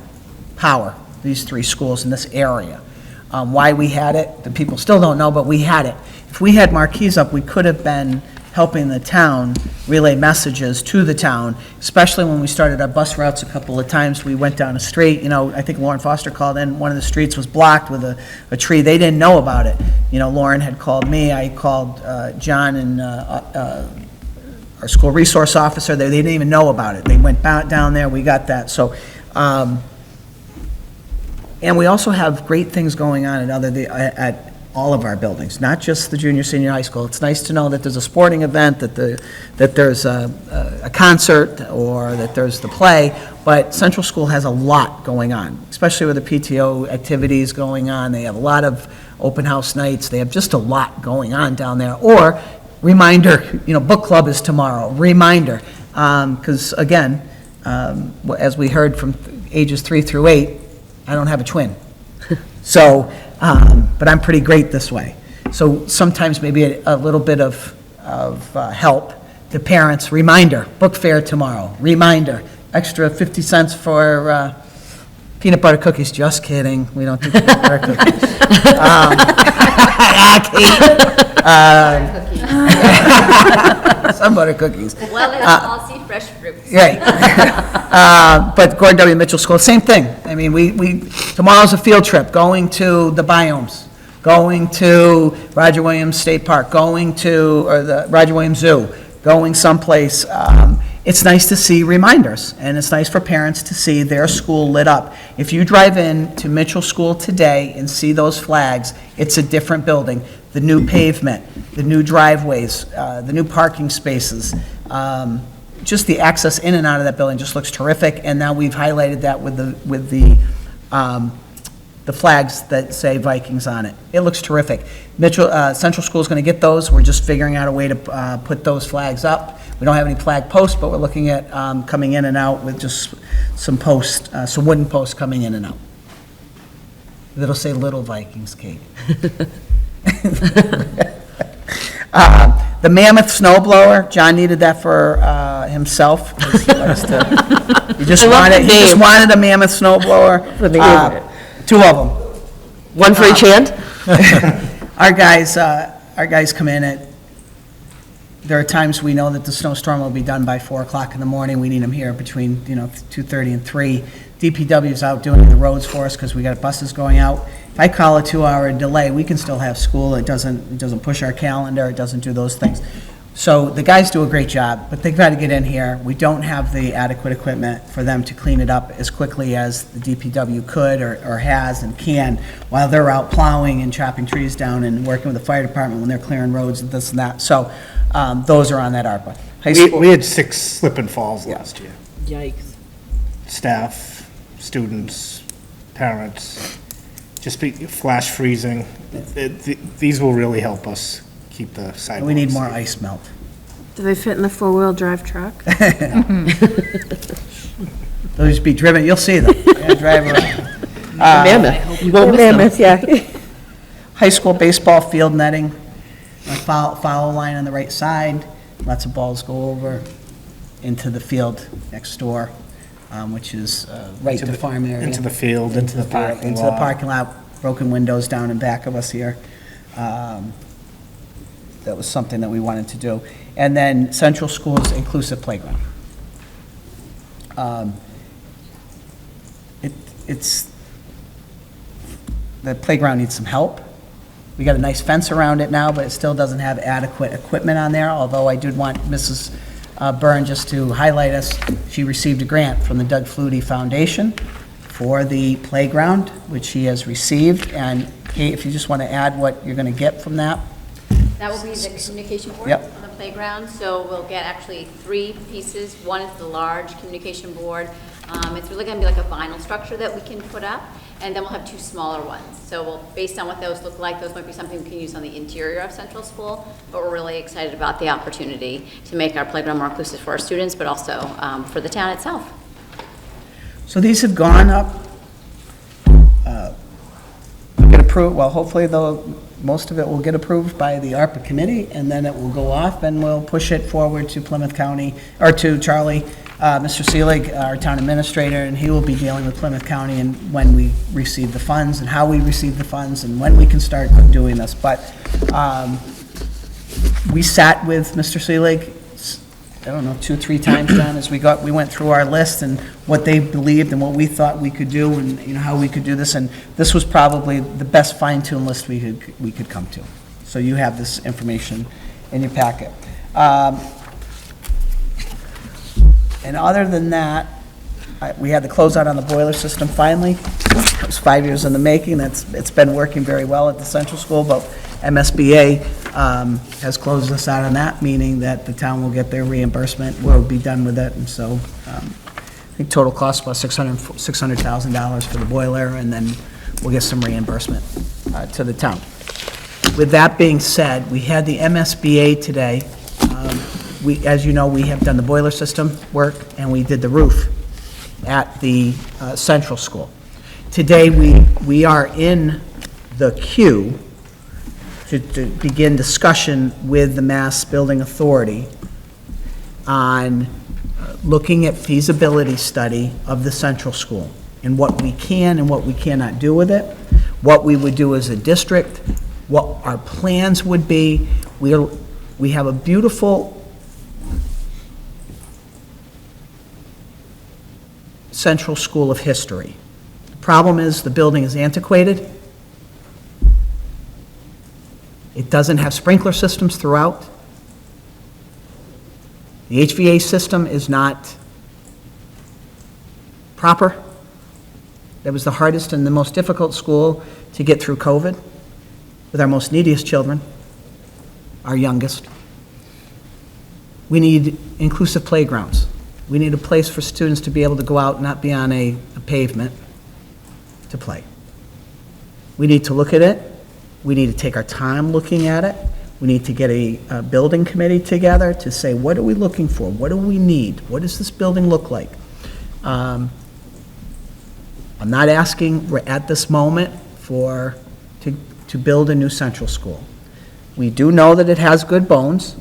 power, these three schools in this area. Why we had it, the people still don't know, but we had it. If we had marquees up, we could have been helping the town relay messages to the town, especially when we started our bus routes a couple of times. We went down a street, I think Lauren Foster called in, one of the streets was blocked with a tree. They didn't know about it. Lauren had called me, I called John and our school resource officer. They didn't even know about it. They went down there, we got that. So, and we also have great things going on at all of our buildings, not just the junior, senior high school. It's nice to know that there's a sporting event, that there's a concert, or that there's the play, but Central School has a lot going on, especially with the PTO activities going on. They have a lot of open house nights. They have just a lot going on down there. Or, reminder, book club is tomorrow, reminder, because again, as we heard from ages 3 through 8, I don't have a twin. So, but I'm pretty great this way. So sometimes maybe a little bit of help to parents. Reminder, book fair tomorrow. Reminder, extra 50 cents for peanut butter cookies. Just kidding. We don't do peanut butter cookies. Some butter cookies. Well, I'll see fresh fruits. Right. But Gordon W. Mitchell School, same thing. I mean, tomorrow's a field trip, going to the biomes. going to Roger Williams State Park, going to, or the Roger Williams Zoo, going someplace. It's nice to see reminders, and it's nice for parents to see their school lit up. If you drive in to Mitchell School today and see those flags, it's a different building. The new pavement, the new driveways, the new parking spaces, just the access in and out of that building just looks terrific, and now we've highlighted that with the flags that say Vikings on it. It looks terrific. Central School is going to get those. We're just figuring out a way to put those flags up. We don't have any flag posts, but we're looking at coming in and out with just some posts, some wooden posts coming in and out. That'll say Little Vikings, Kate. The mammoth snow blower, John needed that for himself. He just wanted a mammoth snow blower. Two of them. One for each hand? Our guys come in at, there are times we know that the snowstorm will be done by 4 o'clock in the morning. We need them here between, 2:30 and 3. DPW's out doing the roads for us because we got buses going out. If I call a 2-hour delay, we can still have school. It doesn't push our calendar. It doesn't do those things. So the guys do a great job, but they've got to get in here. We don't have the adequate equipment for them to clean it up as quickly as the DPW could or has and can while they're out plowing and chopping trees down and working with the fire department when they're clearing roads and this and that. So those are on that ARPA. High school. We had 6 slip and falls last year. Yikes. Staff, students, parents, just flash freezing. These will really help us keep the sidewalks. We need more ice melt. Do they fit in the four-wheel drive truck? They'll just be driven, you'll see them. Yeah, drive around. Mammoth. You won't miss them. Mammoth, yeah. High school baseball field netting, a foul line on the right side, lots of balls go over into the field next door, which is right to the farm area. Into the field, into the parking lot. Into the parking lot, broken windows down in back of us here. That was something that we wanted to do. And then Central School's inclusive playground. The playground needs some help. We got a nice fence around it now, but it still doesn't have adequate equipment on there, although I did want Mrs. Byrne just to highlight us. She received a grant from the Doug Flutie Foundation for the playground, which she has received. And Kate, if you just want to add what you're going to get from that. That will be the communication board Yep. on the playground. So we'll get actually 3 pieces. One is the large communication board. It's really going to be like a vinyl structure that we can put up. And then we'll have 2 smaller ones. So based on what those look like, those might be something we can use on the interior of Central School. But we're really excited about the opportunity to make our playground more inclusive for our students, but also for the town itself. So these have gone up, get approved, well, hopefully most of it will get approved by the ARPA committee, and then it will go off, and we'll push it forward to Plymouth County, or to Charlie, Mr. Seelig, our town administrator, and he will be dealing with Plymouth County and when we receive the funds, and how we receive the funds, and when we can start doing this. But we sat with Mr. Seelig, I don't know, 2 or 3 times, John, as we went through our list and what they believed and what we thought we could do and, how we could do this. And this was probably the best fine-tuned list we could come to. So you have this information in your packet. And other than that, we had the closeout on the boiler system finally. It was 5 years in the making. It's been working very well at the Central School, but MSBA has closed us out on that, meaning that the town will get their reimbursement. We'll be done with it, and so I think total cost was $600,000 for the boiler, and then we'll get some reimbursement to the town. With that being said, we had the MSBA today. As you know, we have done the boiler system work, and we did the roof at the Central School. Today, we are in the queue to begin discussion with the Mass Building Authority on looking at feasibility study of the Central School and what we can and what we cannot do with it, what we would do as a district, what our plans would be. We have a beautiful Central School of History. The problem is the building is antiquated. It doesn't have sprinkler systems throughout. The HVA system is not proper. That was the hardest and the most difficult school to get through COVID, with our most neediest children, our youngest. We need inclusive playgrounds. We need a place for students to be able to go out and not be on a pavement to play. We need to look at it. We need to take our time looking at it. We need to get a building committee together to say, what are we looking for? What do we need? What does this building look like? I'm not asking at this moment to build a new central school. We do know that it has good bones.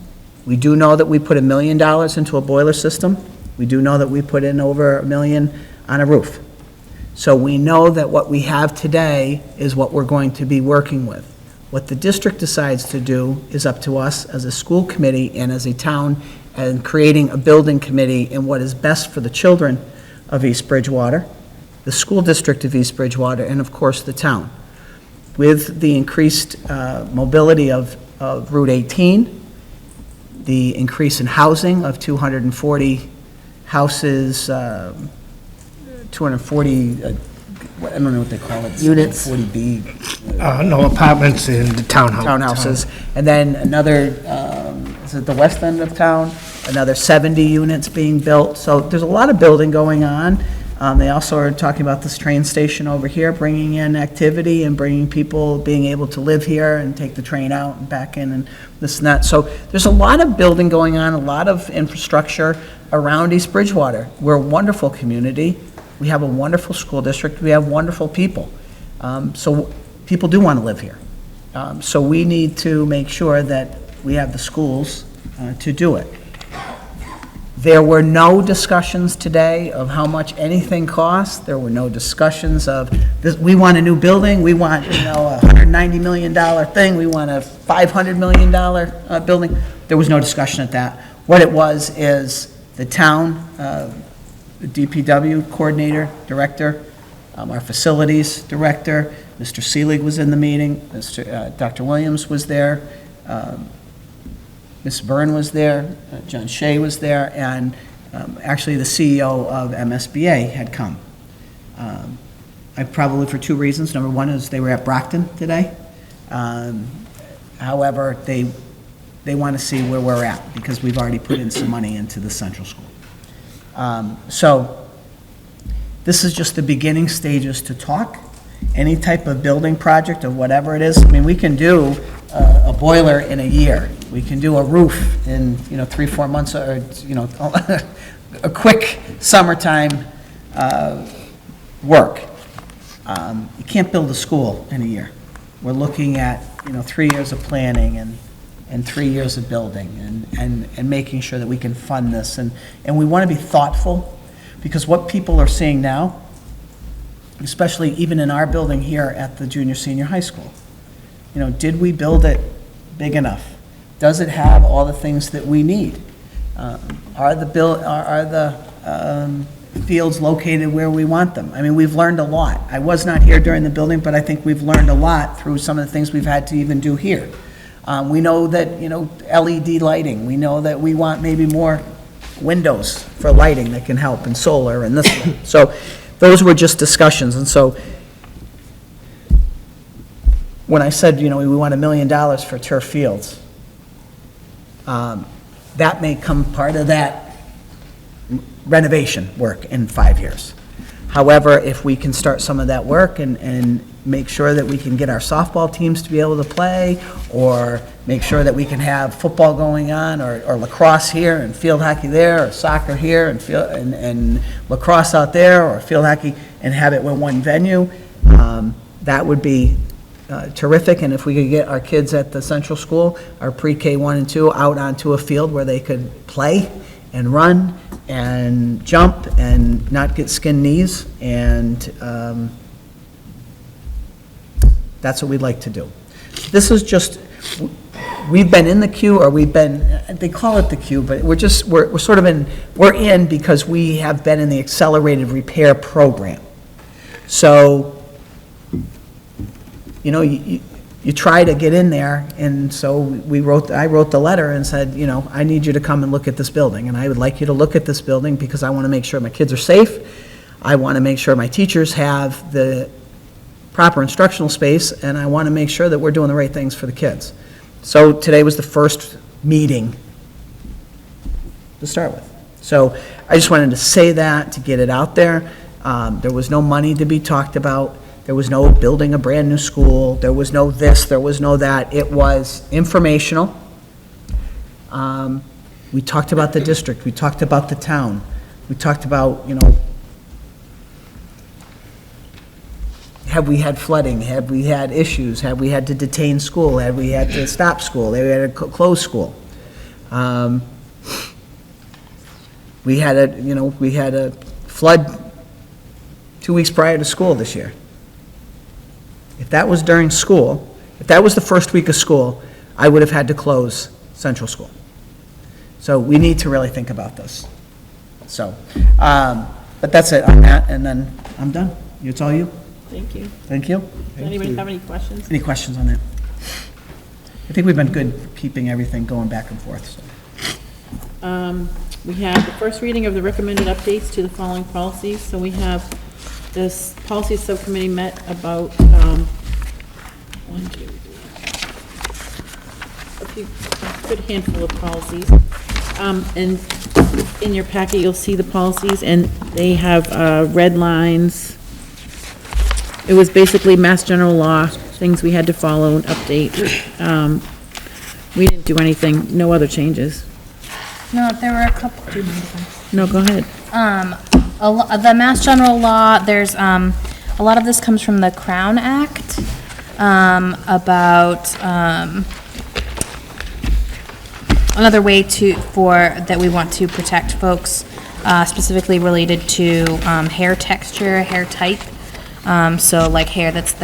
We do know that we put $1 million into a boiler system. We do know that we put in over $1 million on a roof. So we know that what we have today is what we're going to be working with. What the district decides to do is up to us as a school committee and as a town, and creating a building committee and what is best for the children of East Bridgewater, the school district of East Bridgewater, and of course the town. With the increased mobility of Route 18, the increase in housing of 240 houses, 240, I don't know what they call it. Units. 40B. No apartments in the townhouse. Townhouses. And then another, is it the west end of town? Another 70 units being built. So there's a lot of building going on. They also are talking about this train station over here, bringing in activity and bringing people, being able to live here and take the train out and back in and this and that. So there's a lot of building going on, a lot of infrastructure around East Bridgewater. We're a wonderful community. We have a wonderful school district. We have wonderful people. So people do want to live here. So we need to make sure that we have the schools to do it. There were no discussions today of how much anything costs. There were no discussions of, this, we want a new building, we want, a $190 million thing, we want a $500 million building. There was no discussion at that. What it was is the town, the DPW coordinator, director, our facilities director, Mr. Seelig was in the meeting, Dr. Williams was there, Ms. Byrne was there, John Shea was there, and actually the CEO of MSBA had come. Probably for two reasons. Number one is they were at Brockton today. However, they want to see where we're at because we've already put in some money into the central school. So this is just the beginning stages to talk. Any type of building project or whatever it is, I mean, we can do a boiler in a year. We can do a roof in, 3-4 months, or, a quick summertime work. You can't build a school in a year. We're looking at, 3 years of planning and 3 years of building and making sure that we can fund this. And we want to be thoughtful, because what people are seeing now, especially even in our building here at the junior senior high school, did we build it big enough? Does it have all the things that we need? Are the fields located where we want them? I mean, we've learned a lot. I was not here during the building, but I think we've learned a lot through some of the things we've had to even do here. We know that, LED lighting, we know that we want maybe more windows for lighting that can help, and solar and this. So those were just discussions. And so when I said, we want $1 million for turf fields, that may come part of that renovation work in 5 years. However, if we can start some of that work and make sure that we can get our softball teams to be able to play, or make sure that we can have football going on, or lacrosse here and field hockey there, or soccer here and lacrosse out there, or field hockey, and have it in one venue, that would be terrific. And if we could get our kids at the central school, our pre-K 1 and 2, out onto a field where they could play and run and jump and not get skinned knees, and that's what we'd like to do. This is just, we've been in the queue, or they call it the queue, but we're sort of we're in because we have been in the accelerated repair program. So, you try to get in there, and so I wrote the letter and said, you know, I need you to come and look at this building, and I would like you to look at this building because I want to make sure my kids are safe. I want to make sure my teachers have the proper instructional space, and I want to make sure that we're doing the right things for the kids. So today was the first meeting to start with. So I just wanted to say that, to get it out there. There was no money to be talked about. There was no building a brand-new school. There was no this, there was no that. It was informational. We talked about the district. We talked about the town. We talked about, you know, have we had flooding? Have we had issues? Have we had to detain school? Have we had to stop school? Have we had to close school? We had a flood 2 weeks prior to school this year. If that was during school, if that was the first week of school, I would have had to close Central School. So we need to really think about this. So, but that's it on that, and then I'm done. It's all you. Thank you. Thank you. Does anybody have any questions? Any questions on that? I think we've been good keeping everything going back and forth, so. We have the first reading of the recommended updates to the following policies. So we have this policy subcommittee met about, a good handful of policies. And in your packet, you'll see the policies, and they have red lines. It was basically Mass General Law, things we had to follow and update. We didn't do anything, no other changes. No, there were a couple. No, go ahead. The Mass General Law, there's, a lot of this comes from the Crown Act, about, another way that we want to protect folks, specifically related to, hair texture, hair type. So like hair that's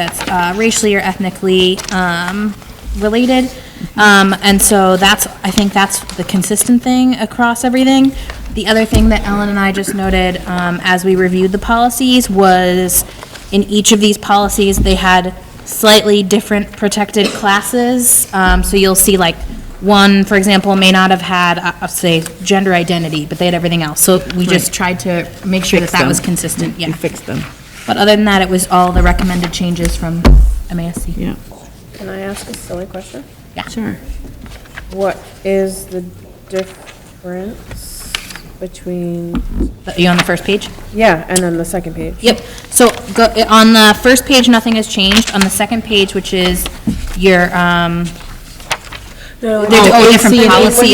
racially or ethnically, related. And so I think that's the consistent thing across everything. The other thing that Ellen and I just noted, as we reviewed the policies, was in each of these policies, they had slightly different protected classes. So you'll see like one, for example, may not have had, say, gender identity, but they had everything else. So we just tried to make sure that was consistent, yeah. We fixed them. But other than that, it was all the recommended changes from MASC. Yeah. Can I ask a silly question? Yeah. Sure. What is the difference between, Are you on the first page? yeah, and then the second page? Yep. So on the first page, nothing has changed. On the second page, which is your, No, They're different policy,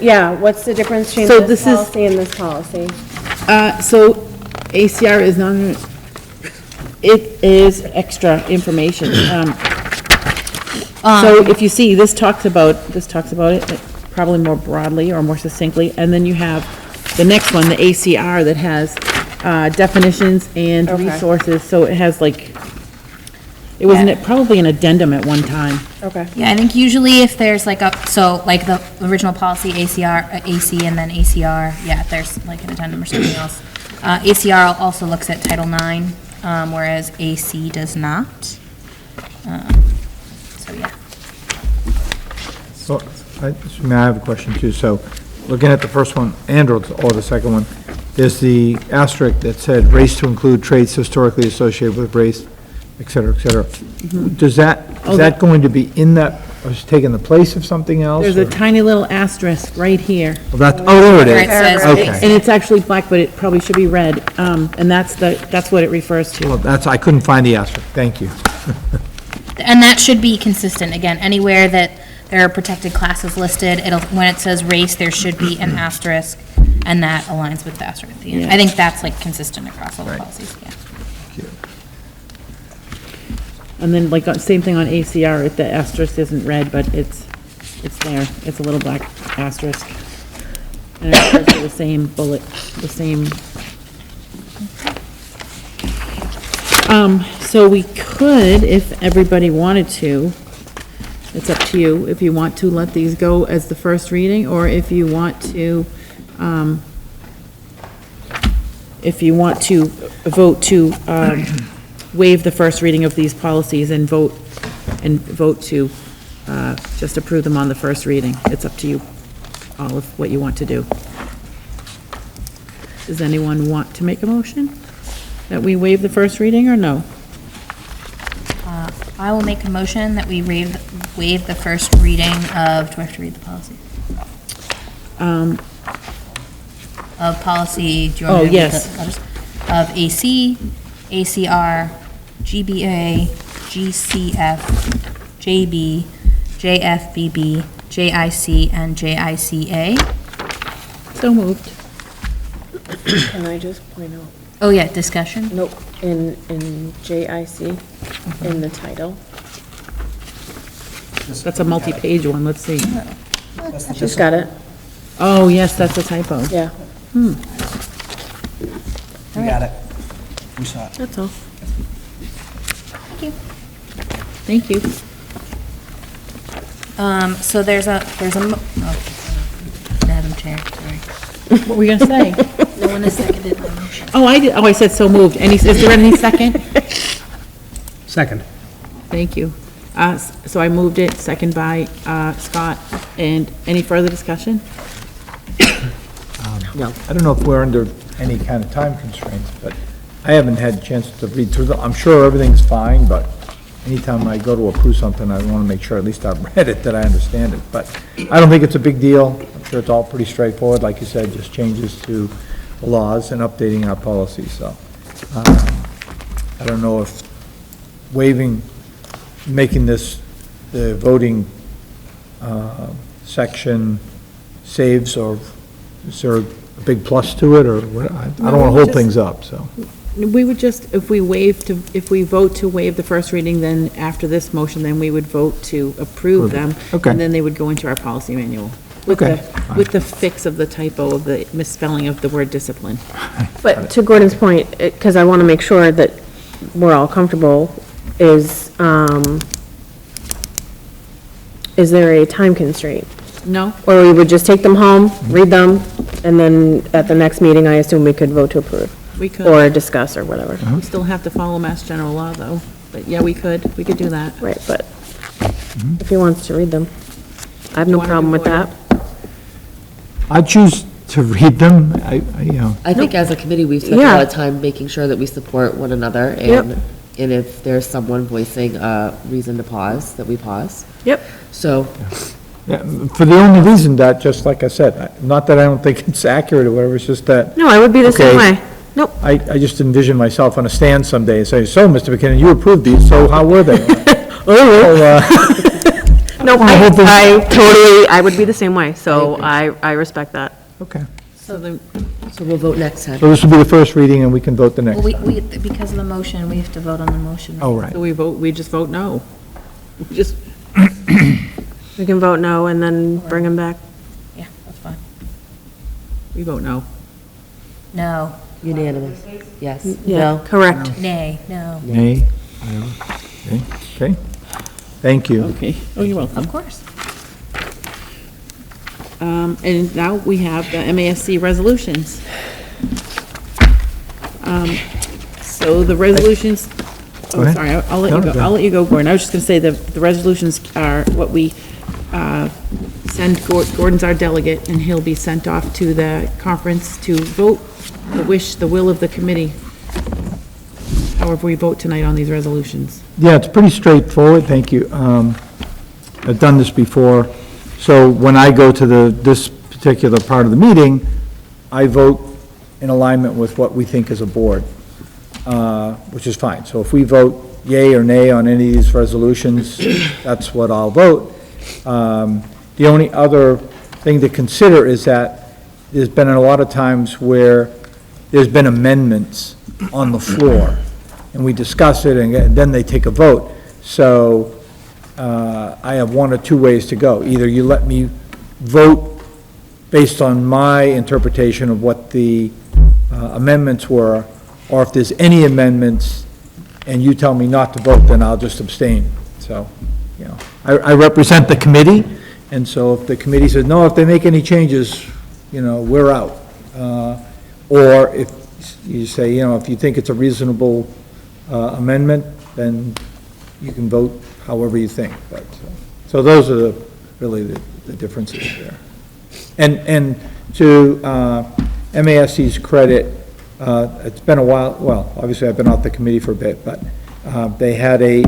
yeah, what's the difference between So this this is- policy and this policy? So ACR is not, it is extra information. So if you see, this talks about it, like, probably more broadly or more succinctly, and then you have the next one, the ACR, that has definitions and Okay. resources, so it has like, it was probably an addendum at one time. Okay. yeah, I think usually if there's like like the original policy, ACR, AC, and then ACR, yeah, if there's like an addendum or something else. ACR also looks at Title IX, whereas AC does not. So, yeah. So, I have a question too. So, looking at the first one, or the second one, there's the asterisk that said race to include traits historically associated with race, et cetera, et cetera. Is that going to be in that, or is taking the place of something else? There's a or- tiny little asterisk right here, Well, there it Where is. it says Okay. and it's actually black, but it probably should be red, and that's what it refers to. Well, I couldn't find the asterisk. Thank you. And that should be consistent. Again, anywhere that there are protected classes listed, when it says race, there should be an asterisk, and that aligns with the asterisk at the end. Yeah. I think that's like consistent across all the policies, yeah. And then like, same thing on ACR, the asterisk isn't red, but it's there, it's a little black asterisk. And it refers to the same bullet, the same. So we could, if everybody wanted to, it's up to you, if you want to let these go as the first reading, or if you want to vote to, waive the first reading of these policies and vote and vote to just approve them on the first reading. It's up to you, all of what you want to do. Does anyone want to make a motion that we waive the first reading or no? I will make a motion that we waive the first reading of, do I have to read the policy? Of policy, do you want me to read the letters? Of AC, ACR, GBA, GCF, JB, JFBB, JIC, and JICA. So moved. Can I just point out? Oh, yeah, discussion? Nope, in JIC, in the title. That's a multi-page one, let's see. She's got it, Oh, yes, that's a typo. yeah, You got it. We saw it. that's all. Thank you. So there's a, Madam Chair, sorry. What were you gonna say? No one has seconded my motion. Oh, I did, oh, I said so moved. Is there any second? Second. Thank you. So I moved it, second by Scott. And any further discussion? I don't know if we're under any kind of time constraints, but I haven't had a chance to read through them. I'm sure everything's fine, but anytime I go to approve something, I want to make sure at least I've read it, that I understand it. But I don't think it's a big deal. I'm sure it's all pretty straightforward. Like you said, just changes to the laws and updating our policies, so. I don't know if making this the voting section saves, or is there a big plus to it, or what? I don't want to hold things up, so. We would just, if we vote to waive the first reading, then after this motion, then we would vote to approve them. Okay. And then they would go into our policy manual. Okay. With the fix of the typo of the misspelling of the word discipline. But to Gordon's point, because I want to make sure that we're all comfortable, is there a time constraint? No? Or we would just take them home, read them, and then at the next meeting, I assume we could vote to approve? We could. Or discuss, or whatever. We still have to follow Mass General Law, though. But yeah, we could do that. Right, but if he wants to read them, I have no wanna problem with do that. I choose to read them, you know. I think as a committee, we've spent a Yeah. lot of time making sure that we support one another, Yep. and if there's someone voicing a reason to pause, that we pause. Yep. So, Yeah, for the only reason that, just like I said, not that I don't think it's accurate or whatever, it's just that No, I would be the same Okay. way. Nope. I just envision myself on a stand someday and say, so, Mr. McKinnon, you approved these, so how were they? Nope, I would be the same way, so I respect that. Okay, So then, so we'll vote next time. so this will be the first reading, and we can vote the next Well, time. because of the motion, we have to vote on the motion. Oh, right. so we just vote no. We just, We can vote no and then bring them back. Yeah, that's fine. we vote no. No, Unanimous, yes. Yeah, No? correct. nay, no. Nay? Okay, thank you. Okay. Oh, you're welcome. Of course. And now we have the MASC resolutions. So the resolutions, Go oh, ahead. sorry, I'll let No, you go. go I'll let you go, Gordon. I was just gonna say the resolutions are what we send, Gordon's our delegate, and he'll be sent off to the conference to vote the will of the committee. However we vote tonight on these resolutions. Yeah, it's pretty straightforward, thank you. I've done this before, so when I go to this particular part of the meeting, I vote in alignment with what we think as a board, which is fine. So if we vote yay or nay on any of these resolutions, that's what I'll vote. The only other thing to consider is that there's been a lot of times where there's been amendments on the floor, and we discuss it, and then they take a vote. So I have one or two ways to go. Either you let me vote based on my interpretation of what the amendments were, or if there's any amendments and you tell me not to vote, then I'll just abstain. So, you know, I represent the committee, and so if the committee says, no, if they make any changes, you know, we're out. Or if you say, you know, if you think it's a reasonable amendment, then you can vote however you think, but, so those are really the differences there. And to MASC's credit, it's been a while, well, obviously I've been off the committee for a bit, but they had a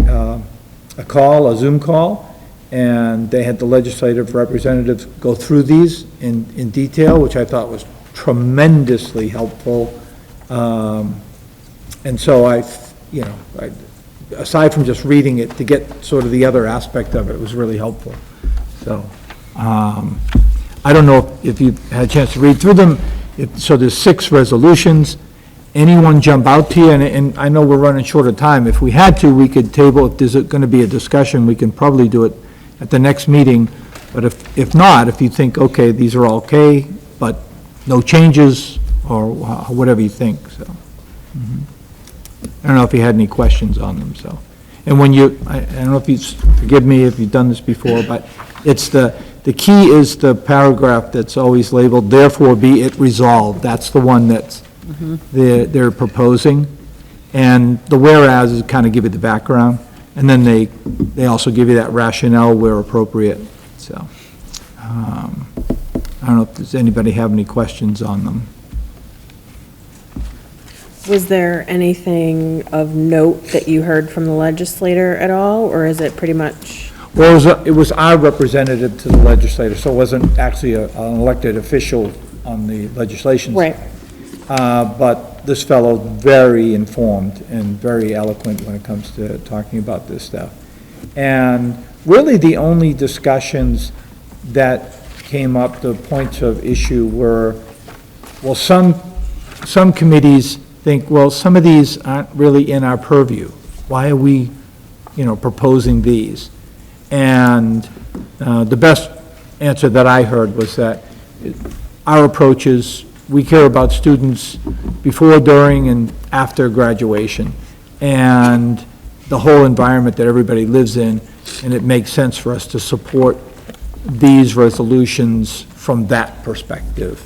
Zoom call, and they had the legislative representatives go through these in detail, which I thought was tremendously helpful. And so aside from just reading it, to get sort of the other aspect of it was really helpful. So, I don't know if you had a chance to read through them. So there's 6 resolutions. Anyone jump out to you? And I know we're running short of time. If we had to, we could table, if there's going to be a discussion, we can probably do it at the next meeting. But if not, if you think, okay, these are all okay, but no changes, or whatever you think, so. I don't know if you had any questions on them, so. And when I don't know if you, forgive me if you've done this before, but it's the key is the paragraph that's always labeled, therefore be it resolved. That's the one that's they're proposing. And the whereas is kind of give you the background. And then they also give you that rationale where appropriate, so. I don't know if does anybody have any questions on them. Was there anything of note that you heard from the legislator at all, or is it pretty much? Well, it was our representative to the legislator, so it wasn't actually an elected official on the legislation side. Right. But this fellow, very informed and very eloquent when it comes to talking about this stuff. And really the only discussions that came up, the points of issue were, well, some committees think, well, some of these aren't really in our purview. Why are we, proposing these? And the best answer that I heard was that our approach is we care about students before, during, and after graduation, and the whole environment that everybody lives in, and it makes sense for us to support these resolutions from that perspective.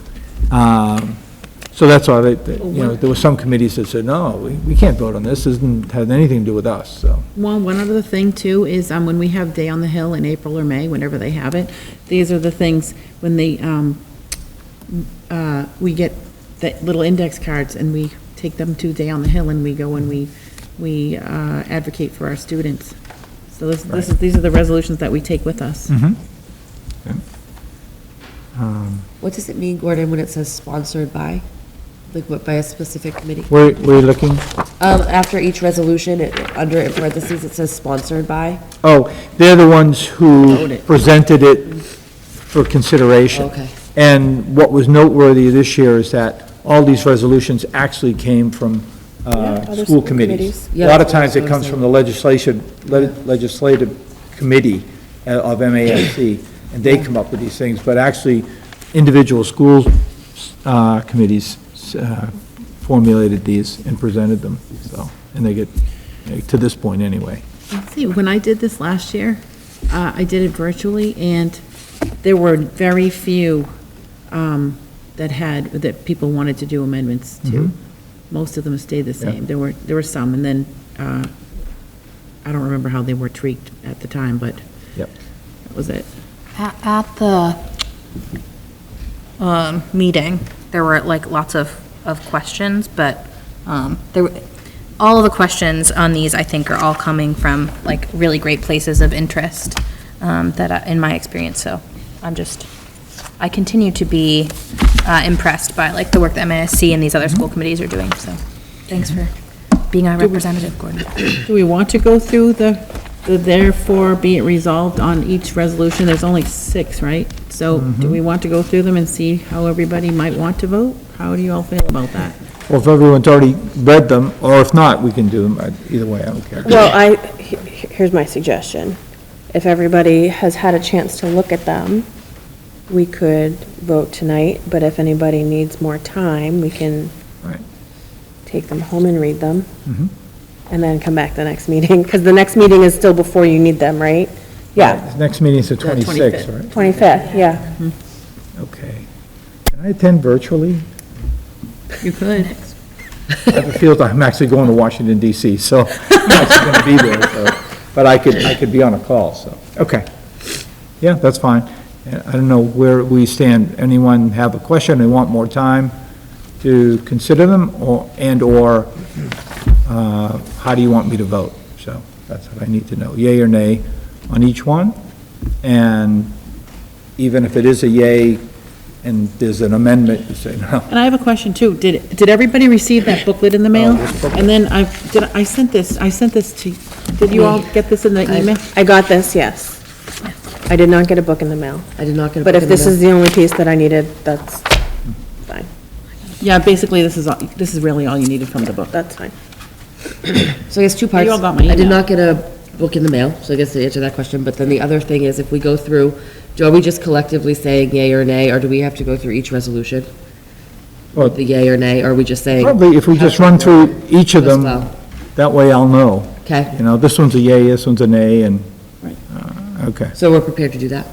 So that's why there were some committees that said, no, we can't vote on this. This doesn't have anything to do with us, so. Well, one other thing too is when we have Day on the Hill in April or May, whenever they have it, these are the things when they, we get the little index cards and we take them to Day on the Hill and we go and we advocate for our students. So these are the resolutions that we take with us. What does it mean, Gordon, when it says sponsored by? Like what, by a specific committee? Where are you looking? After each resolution, under in parentheses, it says sponsored by. Oh, they're the ones who presented it for consideration. Okay. And what was noteworthy this year is that all these resolutions actually came from other school committees. Yeah, A lot of that's times what it I comes was from the legislative committee of MASC, and they come up with these things, but actually individual school committees formulated these and presented them, so, and they get, to this point anyway. Let's see, when I did this last year, I did it virtually, and there were very few that people wanted to do amendments to. Most of them stayed the same. There were some, and then, I don't remember how they were tweaked at the time, but Yep. that was it. At the meeting, there were like lots of questions, but all of the questions on these, I think, are all coming from like really great places of interest in my experience. So I continue to be impressed by like the work that MASC and these other school committees are doing. So thanks for being our representative, Gordon. Do we want to go through the therefore be it resolved on each resolution? There's only 6, right? So do we want to go through them and see how everybody might want to vote? How do you all feel about that? Well, if everyone's already read them, or if not, we can do them either way, I don't care. Well, here's my suggestion. If everybody has had a chance to look at them, we could vote tonight, but if anybody needs more time, we can Right. take them home and read them, and then come back the next meeting, because the next meeting is still before you need them, right? Yeah, The next meeting is the 26th, right? 25th, yeah. Okay. Can I attend virtually? You could. I have a feel I'm actually going to Washington DC, so I'm actually going to be there, so. but I could be on a call, so, okay. Yeah, that's fine. I don't know where we stand. Anyone have a question? They want more time to consider them, or how do you want me to vote? So that's what I need to know. Yay or nay on each one? And even if it is a yay and there's an amendment, you say no. And I have a question too. Did everybody receive that booklet in the mail? And then I sent this to, did you all get this in the email? I got this, yes. I did not get a book in the mail. I did not get a But book if in the this mail. is the only piece that I needed, that's fine. Yeah, basically, this is really all you needed from the book. That's fine. So I guess two parts. You all got my I did email. not get a book in the mail, so I guess to answer that question, but then the other thing is, if we go through, are we just collectively saying yay or nay, or do we have to go through each resolution? Well, The yay or nay, or are we just saying? probably if we just run through each of As them, well. that way I'll know. Okay, You know, this one's a yay, this one's a nay, and, Right. okay. so we're prepared to do that.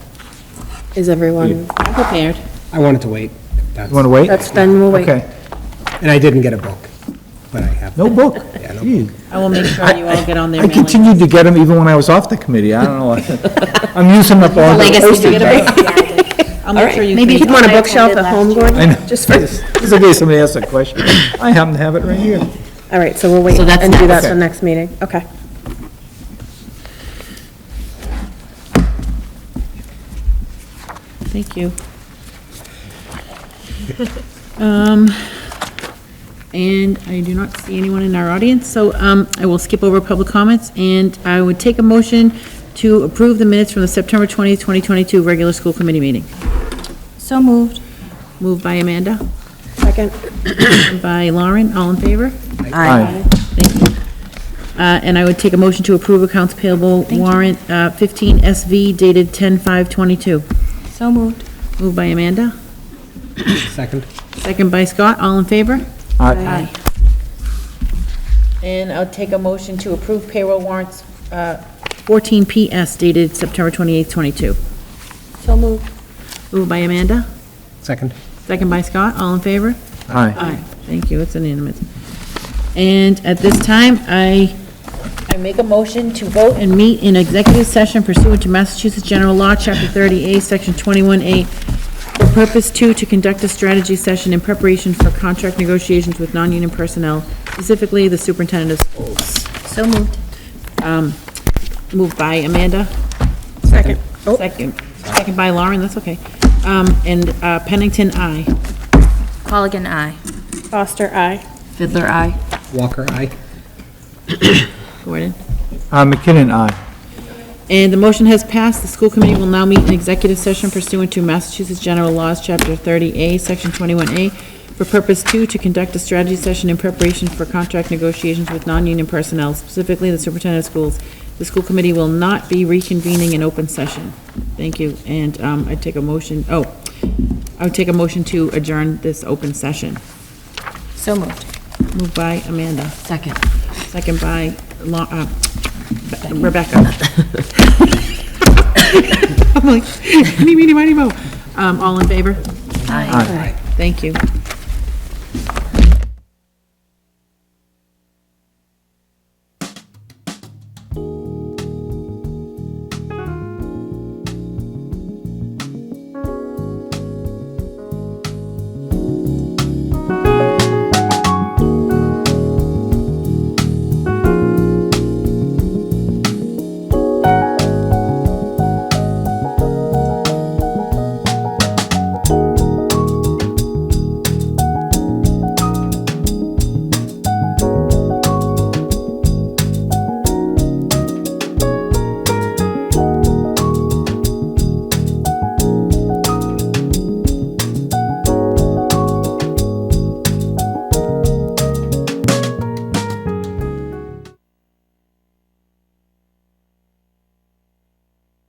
Is everyone, I'm prepared. I wanted to wait. You want to wait? then we'll wait. Okay. And I didn't get a book, but I have. No book? Yeah, no Gee. I will make sure you all get on their I mailing. continued to get them even when I was off the committee. I don't know. I'm using up all the postage. I'll make sure you. Maybe you can- could want a bookshelf at home, Gordon? I know. Just for, Just in case somebody asks a question. I happen to have it right here. all right, so we'll wait So that's and do that next. for the next meeting. Okay. Thank you. And I do not see anyone in our audience, so I will skip over public comments, and I would take a motion to approve the minutes from the September 20th, 2022 regular school committee meeting. So moved. Moved by Amanda, Second. by Lauren, all in favor? Aye. Thank you. And I would take a motion to approve accounts payable warrant 15 SV dated 10/5/22. So moved. Moved by Amanda, Second. second by Scott, all in favor? Aye. And I'll take a motion to approve payroll warrants 14 PS dated September 28th, 22. So moved. Moved by Amanda, Second. second by Scott, all in favor? Aye. Aye. Thank you, it's unanimous. And at this time, I make a motion to vote and meet in executive session pursuant to Massachusetts General Law, Chapter 30A, Section 21A, for purpose two, to conduct a strategy session in preparation for contract negotiations with non-union personnel, specifically the superintendent of schools. So moved. Moved by Amanda. Second. Second by Lauren, that's okay. And Pennington, aye. Colligan, aye. Foster, aye. Fiddler, aye. Walker, aye. Gordon. McKinnon, aye. And the motion has passed. The school committee will now meet in executive session pursuant to Massachusetts General Laws, Chapter 30A, Section 21A, for purpose two, to conduct a strategy session in preparation for contract negotiations with non-union personnel, specifically the superintendent of schools. The school committee will not be reconvening in open session. Thank you. And I would take a motion to adjourn this open session. So moved. Moved by Amanda, Second. second by Rebecca. I'm like, any, meeny, miny, mo. All in favor? Aye. Thank you.